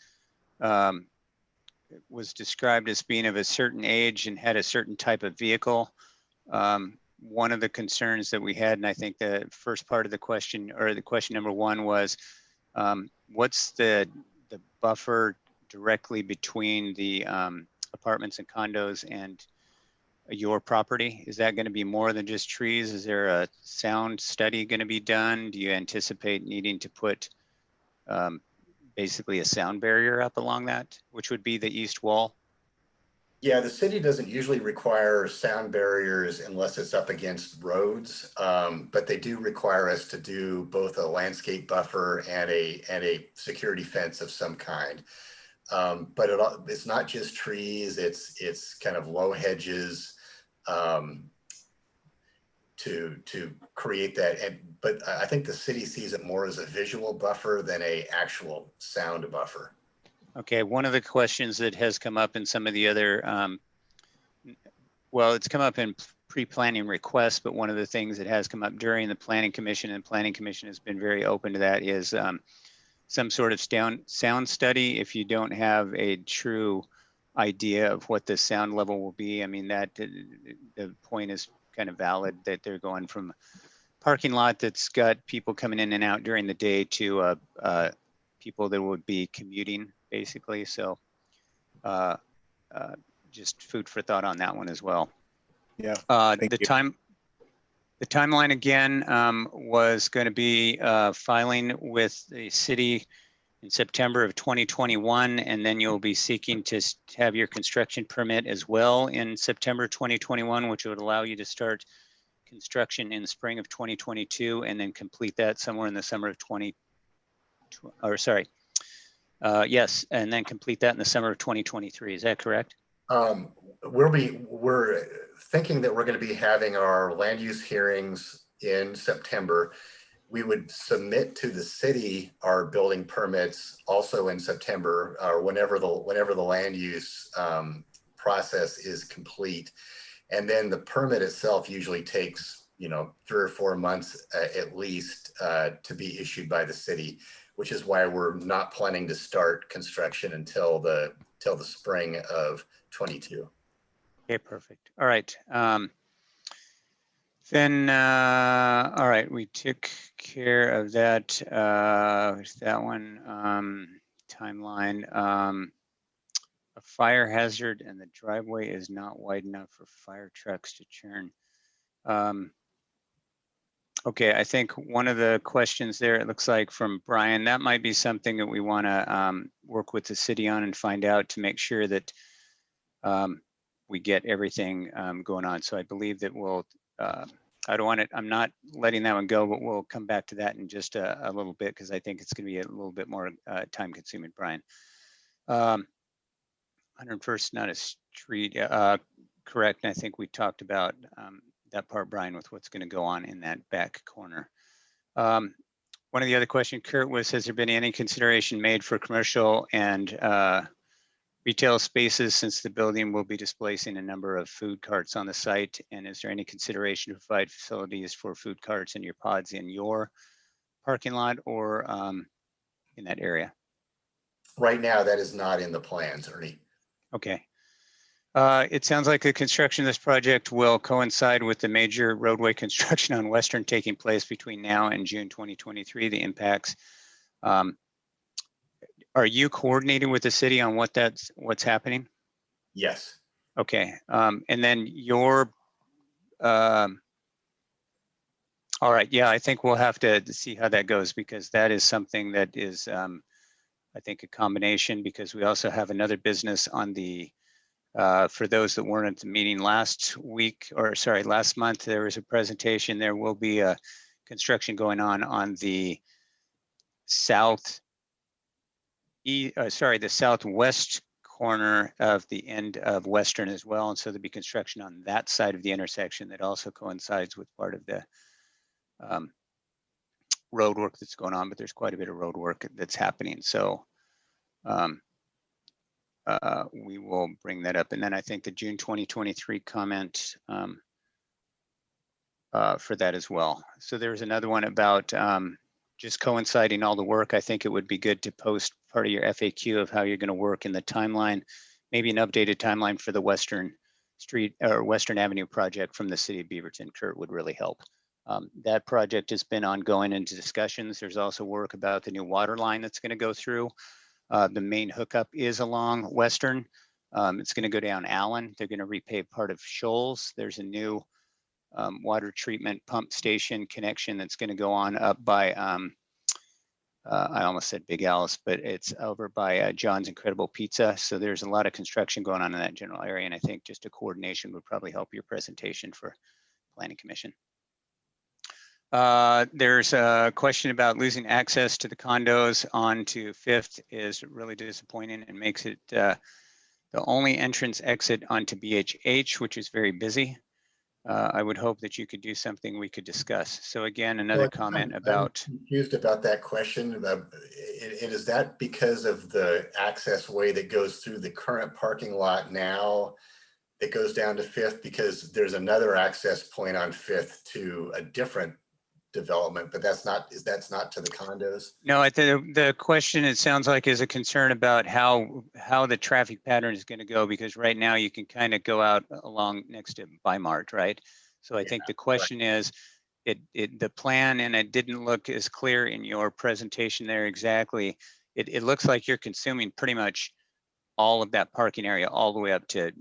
described as being of a certain age and had a certain type of vehicle. One of the concerns that we had, and I think the first part of the question, or the question number one was, what's the buffer directly between the apartments and condos and your property? Is that going to be more than just trees? Is there a sound study going to be done? Do you anticipate needing to put basically a sound barrier up along that, which would be the east wall? Yeah, the city doesn't usually require sound barriers unless it's up against roads, but they do require us to do both a landscape buffer and a security fence of some kind. But it's not just trees; it's kind of low hedges to create that. But I think the city sees it more as a visual buffer than a actual sound buffer. Okay, one of the questions that has come up in some of the other, well, it's come up in pre-planning requests, but one of the things that has come up during the Planning Commission, and Planning Commission has been very open to that, is some sort of sound study. If you don't have a true idea of what the sound level will be, I mean, that the point is kind of valid that they're going from a parking lot that's got people coming in and out during the day to people that would be commuting, basically. So just food for thought on that one as well. Yeah. The timeline again was going to be filing with the city in September of 2021, and then you'll be seeking to have your construction permit as well in September 2021, which would allow you to start construction in the spring of 2022 and then complete that somewhere in the summer of yes, and then complete that in the summer of 2023. Is that correct? We're thinking that we're going to be having our land use hearings in September. We would submit to the city our building permits also in September, or whenever the land use process is complete. And then the permit itself usually takes 3 or 4 months at least to be issued by the city, which is why we're not planning to start construction until the spring of 22. Okay, perfect. All right. Then, all right, we took care of that. That one timeline. A fire hazard and the driveway is not wide enough for fire trucks to turn. Okay, I think one of the questions there, it looks like from Brian, that might be something that we want to work with the city on and find out to make sure that we get everything going on. So I believe that we'll, I don't want it, I'm not letting that one go, but we'll come back to that in just a little bit because I think it's going to be a little bit more time consuming, Brian. 101st, not a street, correct. And I think we talked about that part, Brian, with what's going to go on in that back corner. One of the other questions, Kurt, was, has there been any consideration made for commercial and retail spaces since the building will be displacing a number of food carts on the site? And is there any consideration to provide facilities for food carts and your pods in your parking lot or in that area? Right now, that is not in the plans, Ernie. Okay. It sounds like the construction of this project will coincide with the major roadway construction on Western taking place between now and June 2023, the impacts. Are you coordinating with the city on what's happening? Yes. Okay, and then your, all right, yeah, I think we'll have to see how that goes because that is something that is I think a combination, because we also have another business on the, for those that weren't at the meeting last week, or sorry, last month, there was a presentation. There will be a construction going on the the southwest corner of the end of Western as well. And so there'll be construction on that side of the intersection that also coincides with part of the road work that's going on, but there's quite a bit of road work that's happening. So we will bring that up. And then I think the June 2023 comment for that as well. So there's another one about just coinciding all the work. I think it would be good to post part of your FAQ of how you're going to work in the timeline, maybe an updated timeline for the Western Street or Western Avenue project from the city of Beaverton. Kurt, would really help. That project has been ongoing into discussions. There's also work about the new water line that's going to go through. The main hookup is along Western. It's going to go down Allen. They're going to repave part of Schultz. There's a new water treatment pump station connection that's going to go on up by, I almost said Big Alice, but it's over by John's Incredible Pizza. So there's a lot of construction going on in that general area. And I think just a coordination would probably help your presentation for Planning Commission. There's a question about losing access to the condos onto 5th is really disappointing and makes it the only entrance exit onto BHH, which is very busy. I would hope that you could do something we could discuss. So again, another comment about. I'm confused about that question. Is that because of the access way that goes through the current parking lot now that goes down to 5th? Because there's another access point on 5th to a different development, but that's not to the condos? No, the question, it sounds like, is a concern about how the traffic pattern is going to go, because right now you can kind of go out along next to Bimart, right? So I think the question is, the plan, and it didn't look as clear in your presentation there exactly. It looks like you're consuming pretty much all of that parking area all the way up to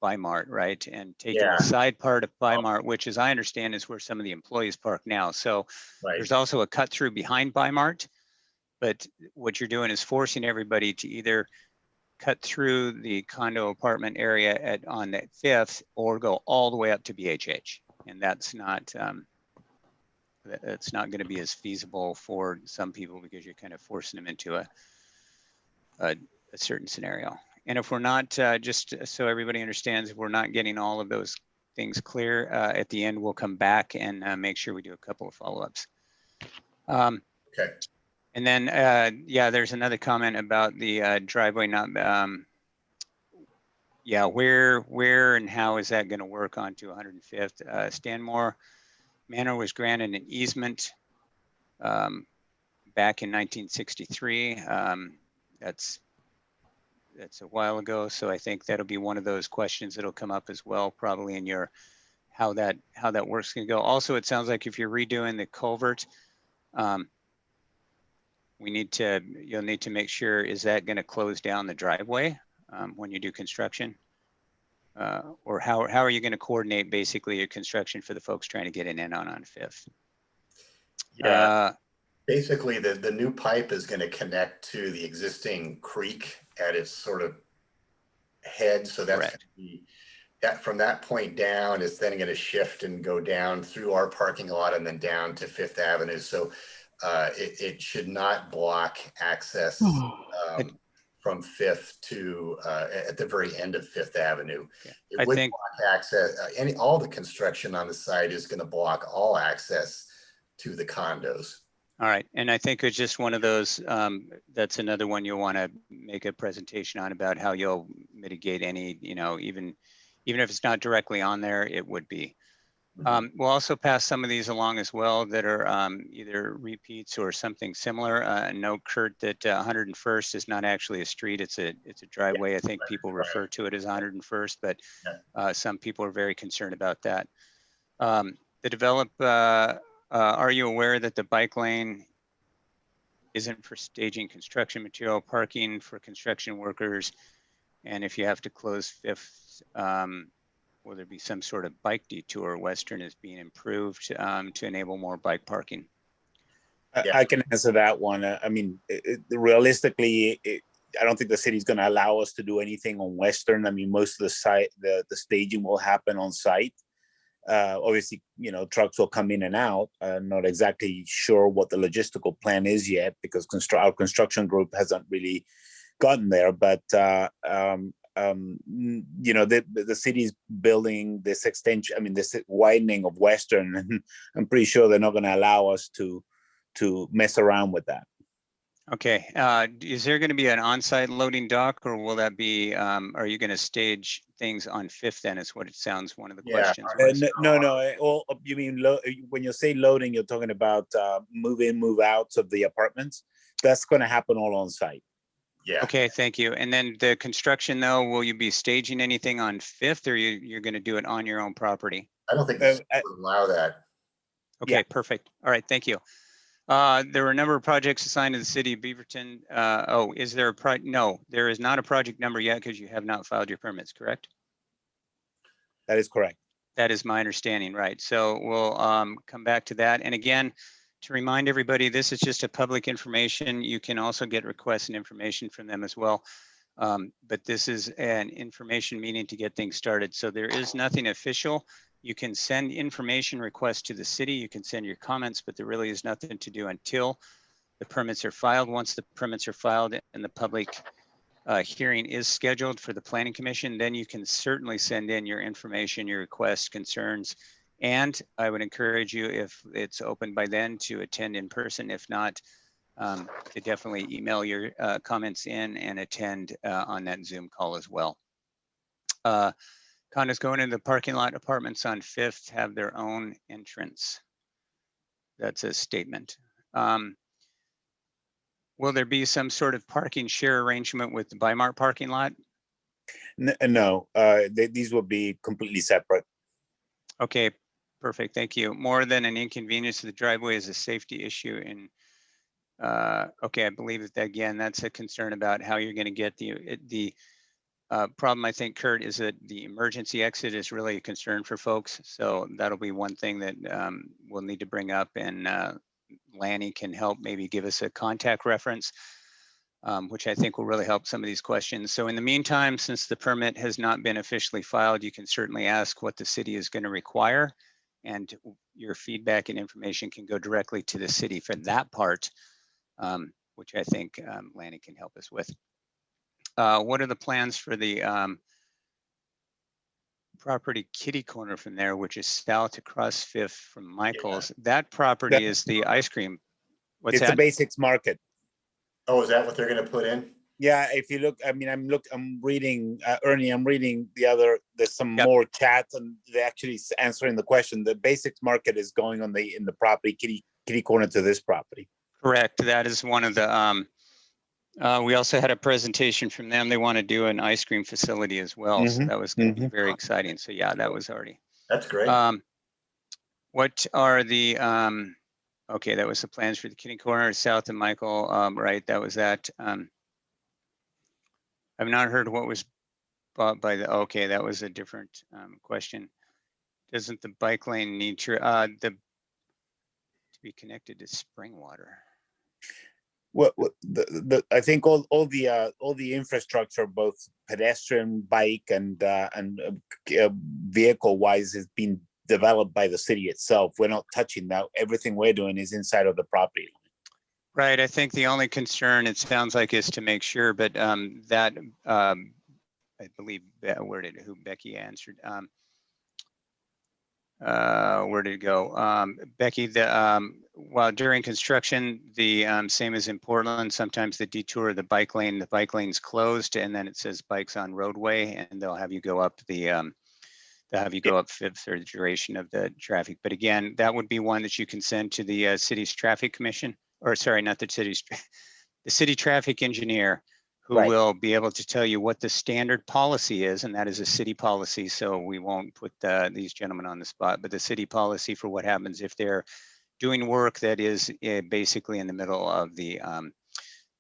Bimart, right? And taking the side part of Bimart, which, as I understand, is where some of the employees park now. So there's also a cut through behind Bimart, but what you're doing is forcing everybody to either cut through the condo apartment area on that 5th or go all the way up to BHH. And that's not going to be as feasible for some people, because you're kind of forcing them into a certain scenario. And if we're not, just so everybody understands, if we're not getting all of those things clear, at the end, we'll come back and make sure we do a couple of follow-ups. Okay. And then, yeah, there's another comment about the driveway not, yeah, where and how is that going to work onto 105th? Stanmore Manor was granted an easement back in 1963. That's a while ago, so I think that'll be one of those questions that'll come up as well, probably in your how that works can go. Also, it sounds like if you're redoing the culvert, you'll need to make sure, is that going to close down the driveway when you do construction, or how are you going to coordinate basically your construction for the folks trying to get in and on 5th? Yeah. Basically, the new pipe is going to connect to the existing creek at its sort of head. So that's going to be that. From that point down, it's then going to shift and go down through our parking lot and then down to 5th Avenue. So it should not block access from 5th to at the very end of 5th Avenue. It would block access. All the construction on the site is going to block all access to the condos. All right, and I think it's just one of those, that's another one you'll want to make a presentation on, about how you'll mitigate any, even if it's not directly on there, it would be. We'll also pass some of these along as well that are either repeats or something similar. Note, Kurt, that 101st is not actually a street, it's a driveway. I think people refer to it as 101st, but some people are very concerned about that. Are you aware that the bike lane isn't for staging construction material, parking for construction workers? And if you have to close 5th, will there be some sort of bike detour? Western is being improved to enable more bike parking. Yeah. I can answer that one. I mean, realistically, I don't think the city's going to allow us to do anything on Western. I mean, most of the staging will happen on site. Obviously, trucks will come in and out. Not exactly sure what the logistical plan is yet because our construction group hasn't really gotten there. But the city's building this extension. I mean, this widening of Western, and I'm pretty sure they're not going to allow us to mess around with that. Okay, is there going to be an on-site loading dock, or will that be, are you going to stage things on Fifth then, is what it sounds, one of the Yeah. questions was. No. You mean when you say loading, you're talking about move in, move outs of the apartments? That's going to happen all on site. Yeah. Okay, thank you. And then the construction though, will you be staging anything on Fifth, or you're going to do it on your own property? I don't think this would allow that. Okay, Yeah. perfect. All right, thank you. There were a number of projects assigned to the city of Beaverton. Is there a no, there is not a project number yet because you have not filed your permits, correct? That is correct. That is my understanding, right? So we'll come back to that. And again, to remind everybody, this is just a public information. You can also get requests and information from them as well. But this is an information meeting to get things started. So there is nothing official. You can send information requests to the city. You can send your comments, but there really is nothing to do until the permits are filed. Once the permits are filed and the public hearing is scheduled for the Planning Commission, then you can certainly send in your information, your requests, concerns. And I would encourage you, if it's open by then, to attend in person. If not, to definitely email your comments in and attend on that Zoom call as well. Condos going into the parking lot, apartments on Fifth have their own entrance. That's a statement. Will there be some sort of parking share arrangement with the Bimart parking lot? No, these will be completely separate. Okay, perfect, thank you. More than an inconvenience to the driveway is a safety issue. And okay, I believe that again, that's a concern about how you're going to get the problem. I think, Kurt, is that the emergency exit is really a concern for folks. So that'll be one thing that we'll need to bring up, and Lani can help maybe give us a contact reference, which I think will really help some of these questions. So in the meantime, since the permit has not been officially filed, you can certainly ask what the city is going to require, and your feedback and information can go directly to the city for that part, which I think Lani can help us with. What are the plans for the property kitty corner from there, which is south across Fifth from Michael's? That property is the ice cream. What's It's that? a basics market. Oh, is that what they're going to put in? Yeah, if you look, I mean, I'm reading, Ernie, I'm reading there's some Yep. more chats, and they actually answering the question. The basics market is going on in the property kitty corner to this property. Correct. That is one of the, we also had a presentation from them. They want to do an ice cream facility as well. So that was going to be very exciting. So yeah, that was already. That's great. What are the, okay, that was the plans for the kitty corner south of Michael, right? That was that. I've not heard what was bought by the, okay, that was a different question. Doesn't the bike lane need to be connected to spring water? What I think all the infrastructure, both pedestrian, bike, and vehicle wise, has been developed by the city itself. We're not touching that. Everything we're doing is inside of the property. Right. I think the only concern, it sounds like, is to make sure, but that I believe who Becky answered. Where did it go? Becky, while during construction, the same as in Portland, sometimes the detour of the bike lane's closed, and then it says bikes on roadway, and they'll have you go up Fifth for the duration of the traffic. But again, that would be one that you can send to the city's traffic commission, or sorry, not the city's, the city traffic engineer, who will be able to tell you what the standard policy is, and that is a city policy. So we won't put these gentlemen on the spot, but the city policy for what happens if they're doing work that is basically in the middle of the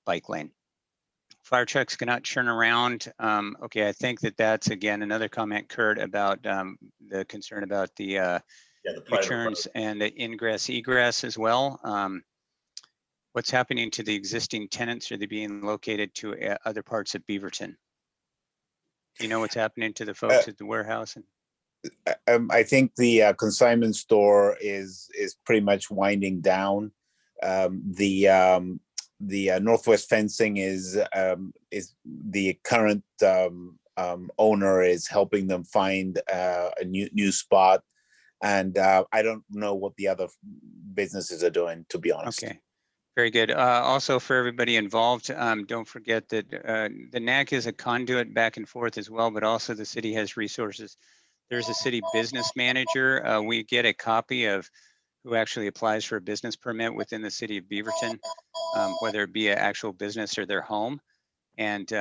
bike lane. Fire trucks cannot turn around. Okay, I think that's again another comment, Kurt, about the concern about the U-turns and the ingress egress as well. What's happening to the existing tenants? Are they being located to other parts of Beaverton? Do you know what's happening to the folks at the warehouse? I think the consignment store is pretty much winding down. The Northwest Fencing is the current owner is helping them find a new spot, and I don't know what the other businesses are doing, to be honest. Okay, very good. Also, for everybody involved, don't forget that the NAC is a conduit back and forth as well, but also the city has resources. There's a city business manager. We get a copy of who actually applies for a business permit within the city of Beaverton, whether it be an actual business or their home. And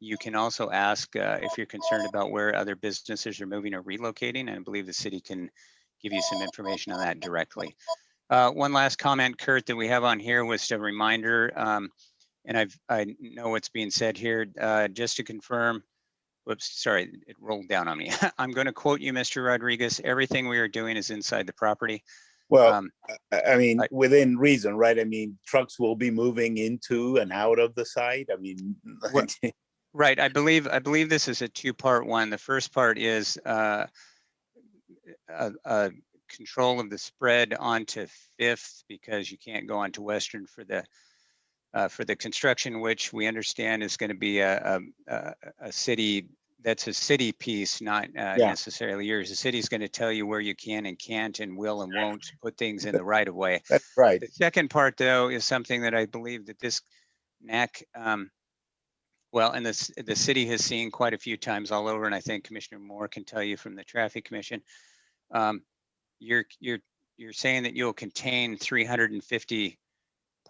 you can also ask if you're concerned about where other businesses are moving or relocating, and I believe the city can give you some information on that directly. One last comment, Kurt, that we have on here was a reminder, and I know what's being said here, just to confirm. Whoops, sorry, it rolled down on me. I'm going to quote you, Mr. Rodriguez. Everything we are doing is inside the property. Well, I mean, within reason, right? I mean, trucks will be moving into and out of the site. I mean, right. I believe this is a two-part one. The first part is control of the spread onto 5th, because you can't go onto Western for the construction, which we understand is going to be a city. That's a city piece, not necessarily yours. The city's going to tell you where you can and can't and will and won't put things in the right of way. That's right. The second part, though, is something that I believe that this NAC, well, and the city has seen quite a few times all over, and I think Commissioner Moore can tell you from the Traffic Commission. You're saying that you'll contain 350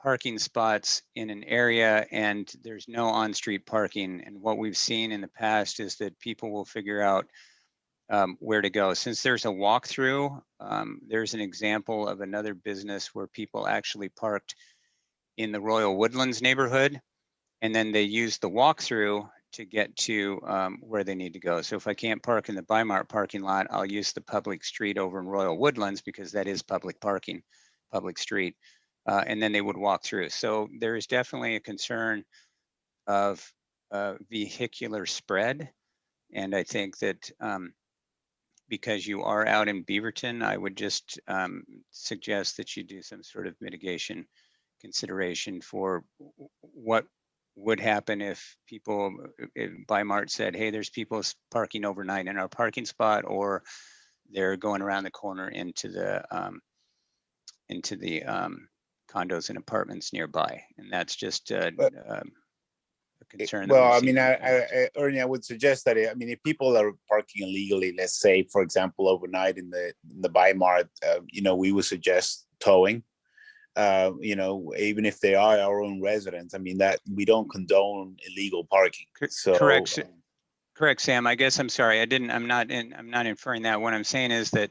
parking spots in an area and there's no on-street parking. And what we've seen in the past is that people will figure out where to go. Since there's a walkthrough, there's an example of another business where people actually parked in the Royal Woodlands neighborhood, and then they used the walkthrough to get to where they need to go. So if I can't park in the Bi-Mart parking lot, I'll use the public street over in Royal Woodlands, because that is public parking, public street. And then they would walk through. So there is definitely a concern of vehicular spread. And I think that because you are out in Beaverton, I would just suggest that you do some sort of mitigation consideration for what would happen if people, if Bi-Mart said, hey, there's people parking overnight in our parking spot, or they're going around the corner into the condos and apartments nearby. And that's just a concern. Well, I mean, Ernie, I would suggest that, I mean, if people are parking illegally, let's say, for example, overnight in the Bi-Mart, you know, we would suggest towing. You know, even if they are our own residents, I mean, that we don't condone illegal parking. So correct, Sam. I guess I'm sorry. I'm not inferring that. What I'm saying is that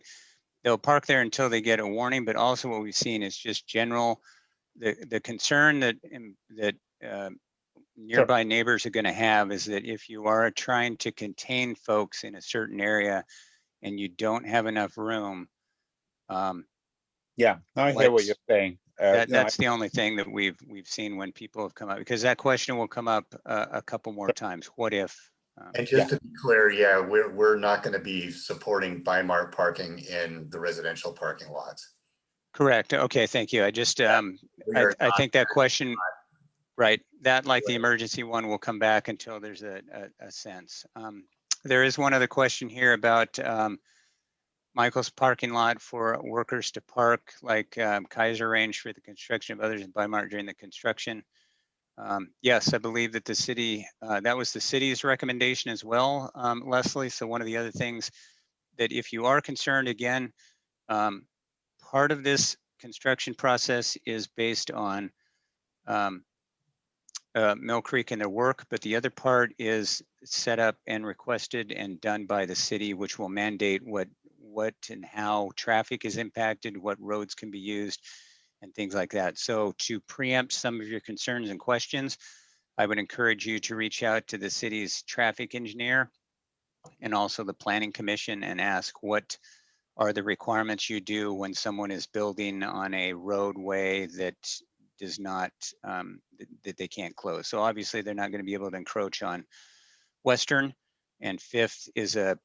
they'll park there until they get a warning. But also, what we've seen is just general the concern that nearby neighbors are going to have is that if you are trying to contain folks in a certain area and you don't have enough room. Yeah, I hear what you're saying. That's the only thing that we've seen when people have come up, because that question will come up a couple more times. What if? And just to be clear, yeah, we're not going to be supporting Bi-Mart parking in the residential parking lots. Correct. Okay, thank you. I just I think that question, right? That, like the emergency one, will come back until there's a sense. There is one other question here about Michael's parking lot for workers to park, like Kaiser arranged for the construction of others in Bi-Mart during the construction. Yes, I believe that the city, that was the city's recommendation as well, Lesley. So one of the other things that if you are concerned, again, part of this construction process is based on Mill Creek and their work, but the other part is set up and requested and done by the city, which will mandate what and how traffic is impacted, what roads can be used, and things like that. So to preempt some of your concerns and questions, I would encourage you to reach out to the city's traffic engineer and also the planning commission and ask what are the requirements you do when someone is building on a roadway that does not, that they can't close. So obviously they're not going to be able to encroach on Western. And Fifth is a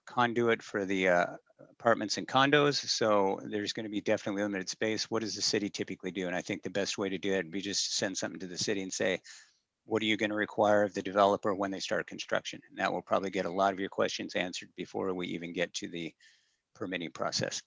conduit for the apartments and condos. So there's going to be definitely limited space. What does the city typically do? And I think the best way to do it would be just to send something to the city and say, what are you going to require of the developer when they start construction? And that will probably get a lot of your questions answered before we even get to the permitting process.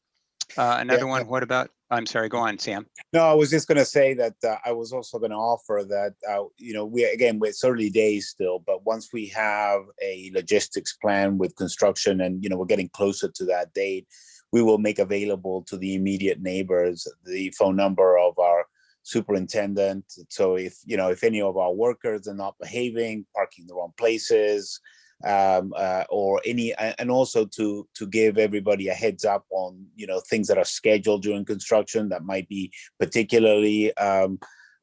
Another one, what about, I'm sorry, go on, Sam. No, I was just going to say that I was also going to offer that, you know, it's early days still, but once we have a logistics plan with construction and, you know, we're getting closer to that date, we will make available to the immediate neighbors the phone number of our superintendent. So if, you know, if any of our workers are not behaving, parking in the wrong places, or any, and also to give everybody a heads up on, you know, things that are scheduled during construction that might be particularly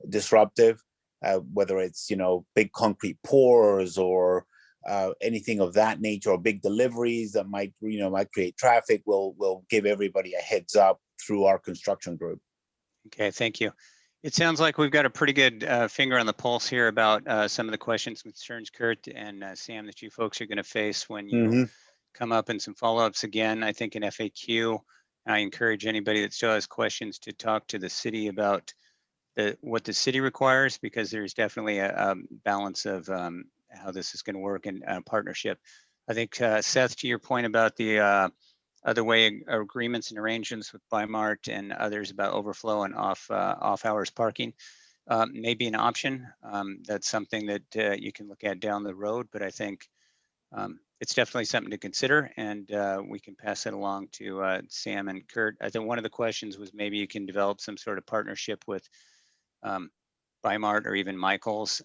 disruptive, whether it's, you know, big concrete pours or anything of that nature, or big deliveries that might, you know, might create traffic. We'll give everybody a heads up through our construction group. Okay, thank you. It sounds like we've got a pretty good finger on the pulse here about some of the questions, concerns, Kurt and Sam, that you folks are going to face when you come up, and some follow-ups again. I think in FAQ, I encourage anybody that still has questions to talk to the city about what the city requires, because there's definitely a balance of how this is going to work in partnership. I think, Seth, to your point about the other way agreements and arrangements with Bi-Mart and others about overflow and off hours parking may be an option. That's something that you can look at down the road, but I think it's definitely something to consider, and we can pass it along to Sam and Kurt. I think one of the questions was maybe you can develop some sort of partnership with Bi-Mart or even Michael's,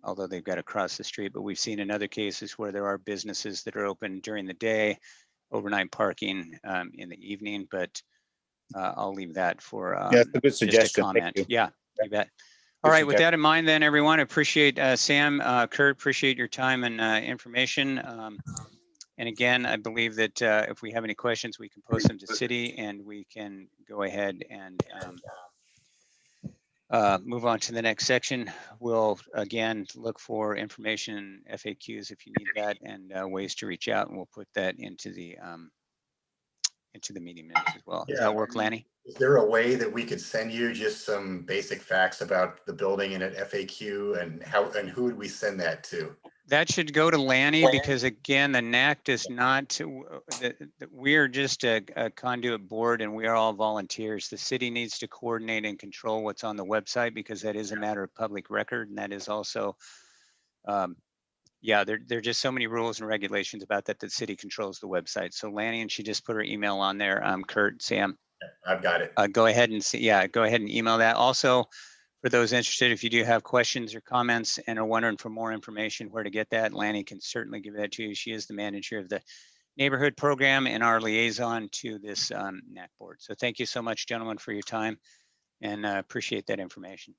although they've got across the street, but we've seen in other cases where there are businesses that are open during the day, overnight parking in the evening, but I'll leave that for yeah, it's a good suggestion. just a comment. Yeah, you bet. All right, with that in mind then, everyone, I appreciate Sam, Kurt, appreciate your time and information. And again, I believe that if we have any questions, we can post them to city, and we can go ahead and move on to the next section. We'll again look for information, FAQs if you need that, and ways to reach out, and we'll put that into the meeting minutes as well. Does that work, Lani? Is there a way that we could send you just some basic facts about the building in an FAQ, and how, and who would we send that to? That should go to Lani, because again, the NAC does not, we are just a conduit board, and we are all volunteers. The city needs to coordinate and control what's on the website, because that is a matter of public record. And that is also, yeah, there are just so many rules and regulations about that. The city controls the website. So Lani, and she just put her email on there. Kurt, Sam. I've got it. Go ahead and see, yeah, go ahead and email that. Also, for those interested, if you do have questions or comments and are wondering for more information where to get that, Lani can certainly give that to you. She is the manager of the neighborhood program and our liaison to this NAC board. So thank you so much, gentlemen, for your time, and appreciate that information.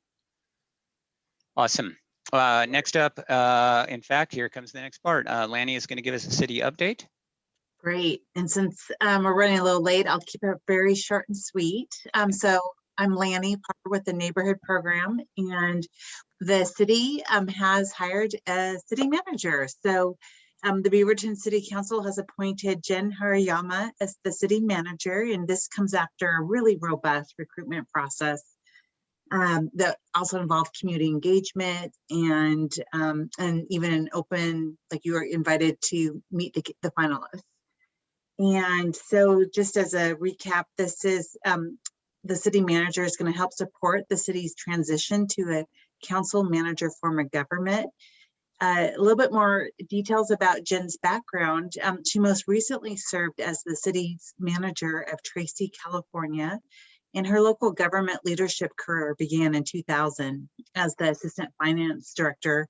Awesome. Next up, in fact, here comes the next part. Lani is going to give us a city update. Great. And since we're running a little late, I'll keep it very short and sweet. So I'm Lani, Parr with the neighborhood program, and the city has hired a city manager. So the Beaverton City Council has appointed Jen Harayama as the city manager, and this comes after a really robust recruitment process that also involved community engagement and even an open, like you were invited to meet the finalists. And so just as a recap, this is the city manager is going to help support the city's transition to a council manager form of government. A little bit more details about Jen's background. She most recently served as the city's manager of Tracy, California, and her local government leadership career began in 2000 as the assistant finance director.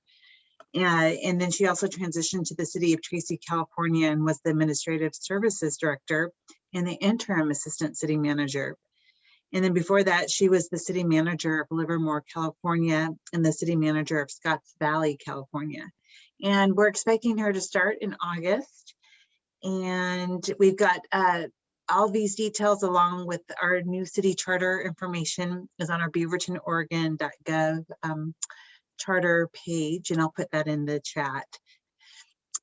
And then she also transitioned to the city of Tracy, California, and was the administrative services director and the interim assistant city manager. And then before that, she was the city manager of Livermore, California, and the city manager of Scotts Valley, California. And we're expecting her to start in August. And we've got All these details, along with our new city charter information, is on our beavertonoregon.gov charter page, and I'll put that in the chat.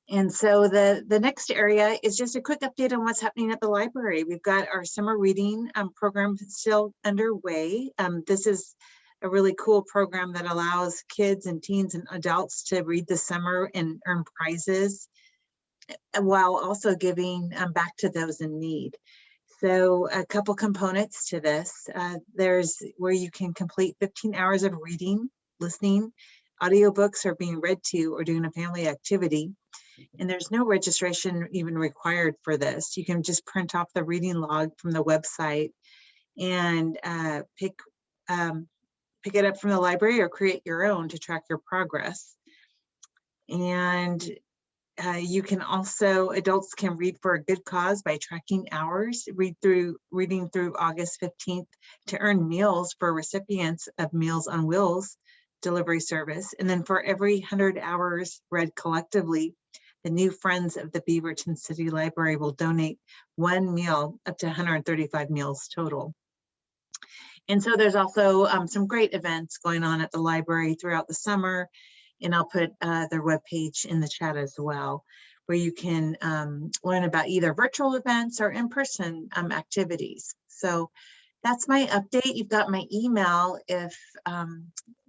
And so the next area is just a quick update on what's happening at the library. We've got our summer reading program still underway. This is a really cool program that allows kids and teens and adults to read this summer and earn prizes, while also giving back to those in need. So a couple components to this. There's where you can complete 15 hours of reading, listening, audiobooks are being read to, or doing a family activity. And there's no registration even required for this. You can just print off the reading log from the website and pick it up from the library or create your own to track your progress. And you can also, adults can read for a good cause by tracking hours, reading through August 15th to earn meals for recipients of Meals on Wheels delivery service. And then for every 100 hours read collectively, the new Friends of the Beaverton City Library will donate 1 meal, up to 135 meals total. And so there's also some great events going on at the library throughout the summer. And I'll put their webpage in the chat as well, where you can learn about either virtual events or in-person activities. So that's my update. You've got my email if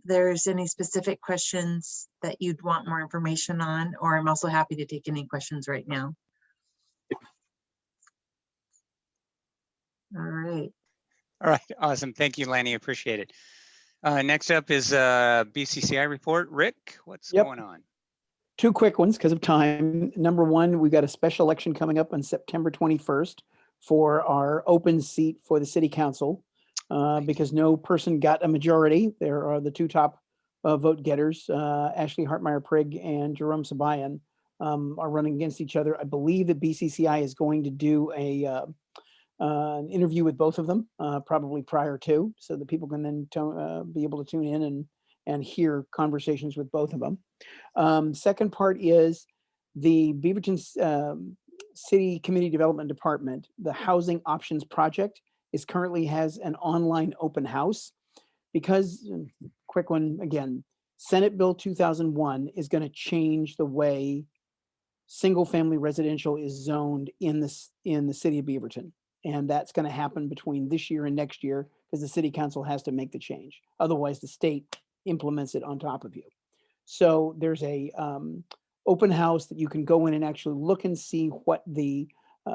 there's any specific questions that you'd want more information on, or I'm also happy to take any questions right now. All right. All right, awesome. Thank you, Lani. Appreciate it. Next up is BCCI report. Rick, what's going on? Two quick ones because of time. Number one, we've got a special election coming up on September 21st for our open seat for the city council because no person got a majority. There are the two top vote getters, Ashley Hartmeyer-Prigg and Jerome Sabayan, are running against each other. I believe that BCCI is going to do an interview with both of them, probably prior to, so that people can then be able to tune in and hear conversations with both of them. Second part is the Beaverton City Community Development Department, the Housing Options Project currently has an online open house because, quick one again, Senate Bill 2001 is going to change the way single family residential is zoned in the city of Beaverton. And that's going to happen between this year and next year because the city council has to make the change. Otherwise, the state implements it on top of you. So there's a open house that you can go in and actually look and see what the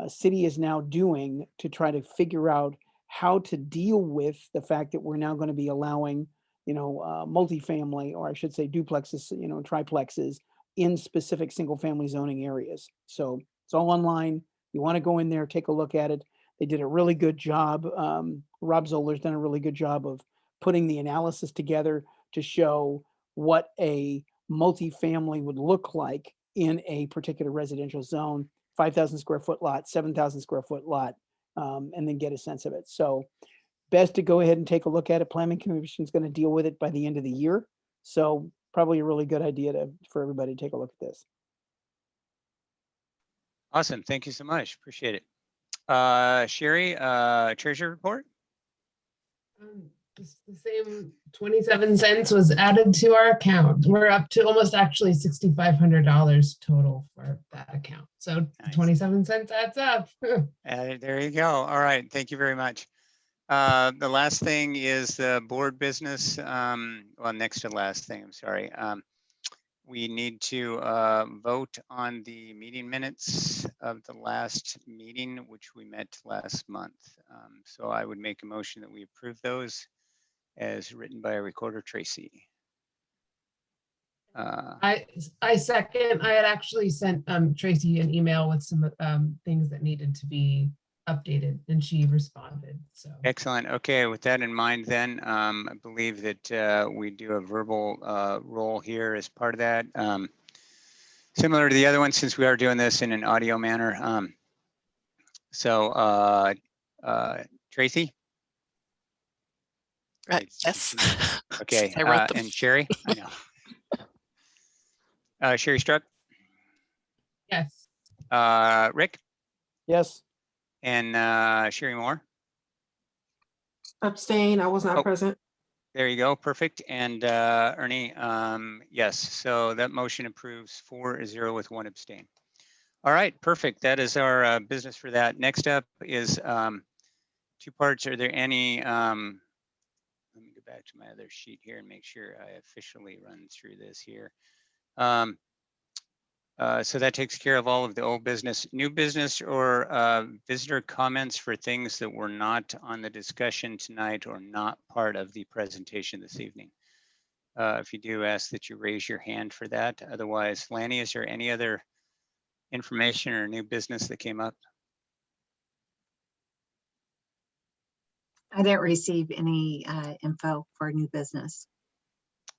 city is now doing to try to figure out how to deal with the fact that we're now going to be allowing, multifamily, or I should say duplexes, triplexes in specific single family zoning areas. So it's all online. You want to go in there, take a look at it. They did a really good job. Rob Zoller's done a really good job of putting the analysis together to show what a multifamily would look like in a particular residential zone, 5,000 square foot lot, 7,000 square foot lot, and then get a sense of it. So best to go ahead and take a look at it. Planning Commission is going to deal with it by the end of the year. So probably a really good idea for everybody to take a look at this. Awesome. Thank you so much. Appreciate it. Sheri, treasury report? Just the same 27 cents was added to our account. We're up to almost actually $6,500 total for that account. So nice. 27 cents adds up. There you go. All right. Thank you very much. The last thing is the board business. Well, next to last thing, I'm sorry. We need to vote on the meeting minutes of the last meeting, which we met last month. So I would make a motion that we approve those as written by Recorder Tracy. I second. I had actually sent Tracy an email with some things that needed to be updated, and she responded. So excellent. Okay, with that in mind, then I believe that we do a verbal roll here as part of that. Similar to the other one, since we are doing this in an audio manner. Tracy. Right. Yes. Okay. I wrote them. And Sheri. I know. Sheri Struk. Yes. Rick. Yes. And Sheri Moore? Abstain, I was not Oh. present. There you go, perfect. And Ernie, yes, so that motion approves 4-0 with 1 abstain. All right, perfect. That is our business for that. Next up is 2 parts. Are there any, let me go back to my other sheet here and make sure I officially run through this here. So that takes care of all of the old business. New business or visitor comments for things that were not on the discussion tonight or not part of the presentation this evening. If you do, ask that you raise your hand for that. Otherwise, Lani, is there any other information or new business that came up? I didn't receive any info for new business.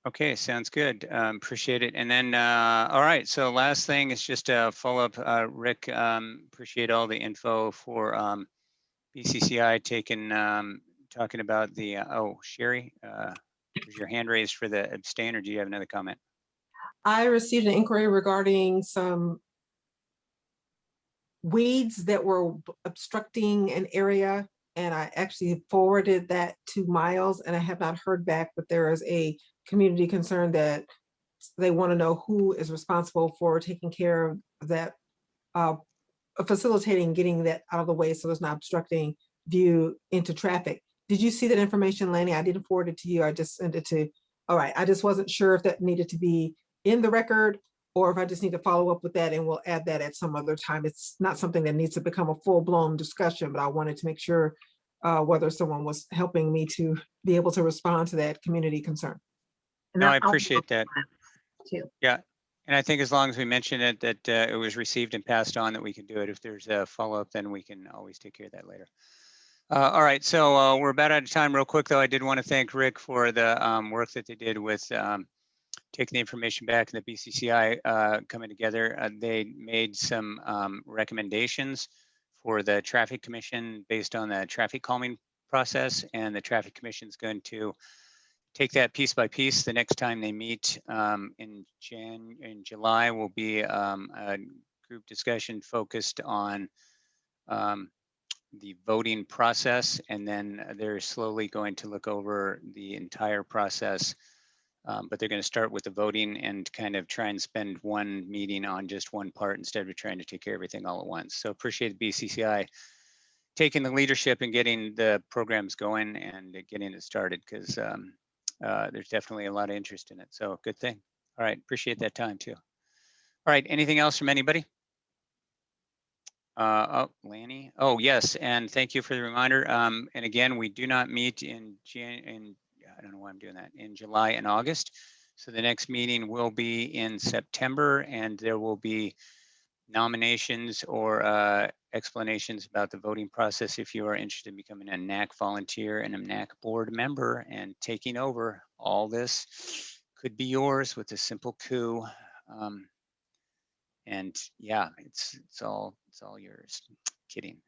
Okay, sounds good. Appreciate it. And then, all right, so last thing is just a follow-up. Rick, appreciate all the info for BCCI talking about the, oh, Sheri, was your hand raised for the abstain, or do you have another comment? I received an inquiry regarding some weeds that were obstructing an area, and I actually forwarded that to Miles, and I have not heard back, but there is a community concern that they want to know who is responsible for taking care of that, facilitating getting that out of the way so it's not obstructing view into traffic. Did you see that information, Lani? I didn't forward it to you. I just sent it to, all right. I just wasn't sure if that needed to be in the record or if I just need to follow up with that, and we'll add that at some other time. It's not something that needs to become a full-blown discussion, but I wanted to make sure whether someone was helping me to be able to respond to that community concern. No, I appreciate that. Too. Yeah, and I think as long as we mention it, that it was received and passed on, that we can do it. If there's a follow-up, then we can always take care of that later. All right, so we're about out of time. Real quick, though, I did want to thank Rick for the work that they did with taking the information back and the BCCI coming together. They made some recommendations for the Traffic Commission based on the traffic calming process, and the Traffic Commission is going to take that piece by piece. The next time they meet in July will be a group discussion focused on the voting process, and then they're slowly going to look over the entire process. But they're going to start with the voting and kind of try and spend one meeting on just one part instead of trying to take care of everything all at once. So appreciate the BCCI taking the leadership and getting the programs going and getting it started, because there's definitely a lot of interest in it. So good thing. All right, appreciate that time too. All right, anything else from anybody? Oh, Lani. Oh, yes, and thank you for the reminder. And again, we do not meet in I don't know why I'm doing that, in July and August. So the next meeting will be in September, and there will be nominations or explanations about the voting process if you are interested in becoming a NAC volunteer and a NAC board member and taking over. All this could be yours with a simple coup. And yeah, it's all yours. Kidding.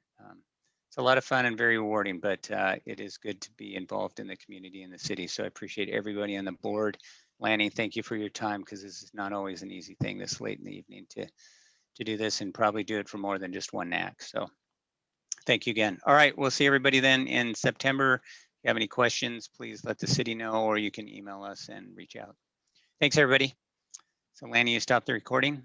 It's a lot of fun and very rewarding, but it is good to be involved in the community and the city. So I appreciate everybody on the board. Lani, thank you for your time, because this is not always an easy thing this late in the evening to do this, and probably do it for more than just one NAC. So thank you again. All right, we'll see everybody then in September. If you have any questions, please let the city know, or you can email us and reach out. Thanks, everybody. So Lani, you stop the recording.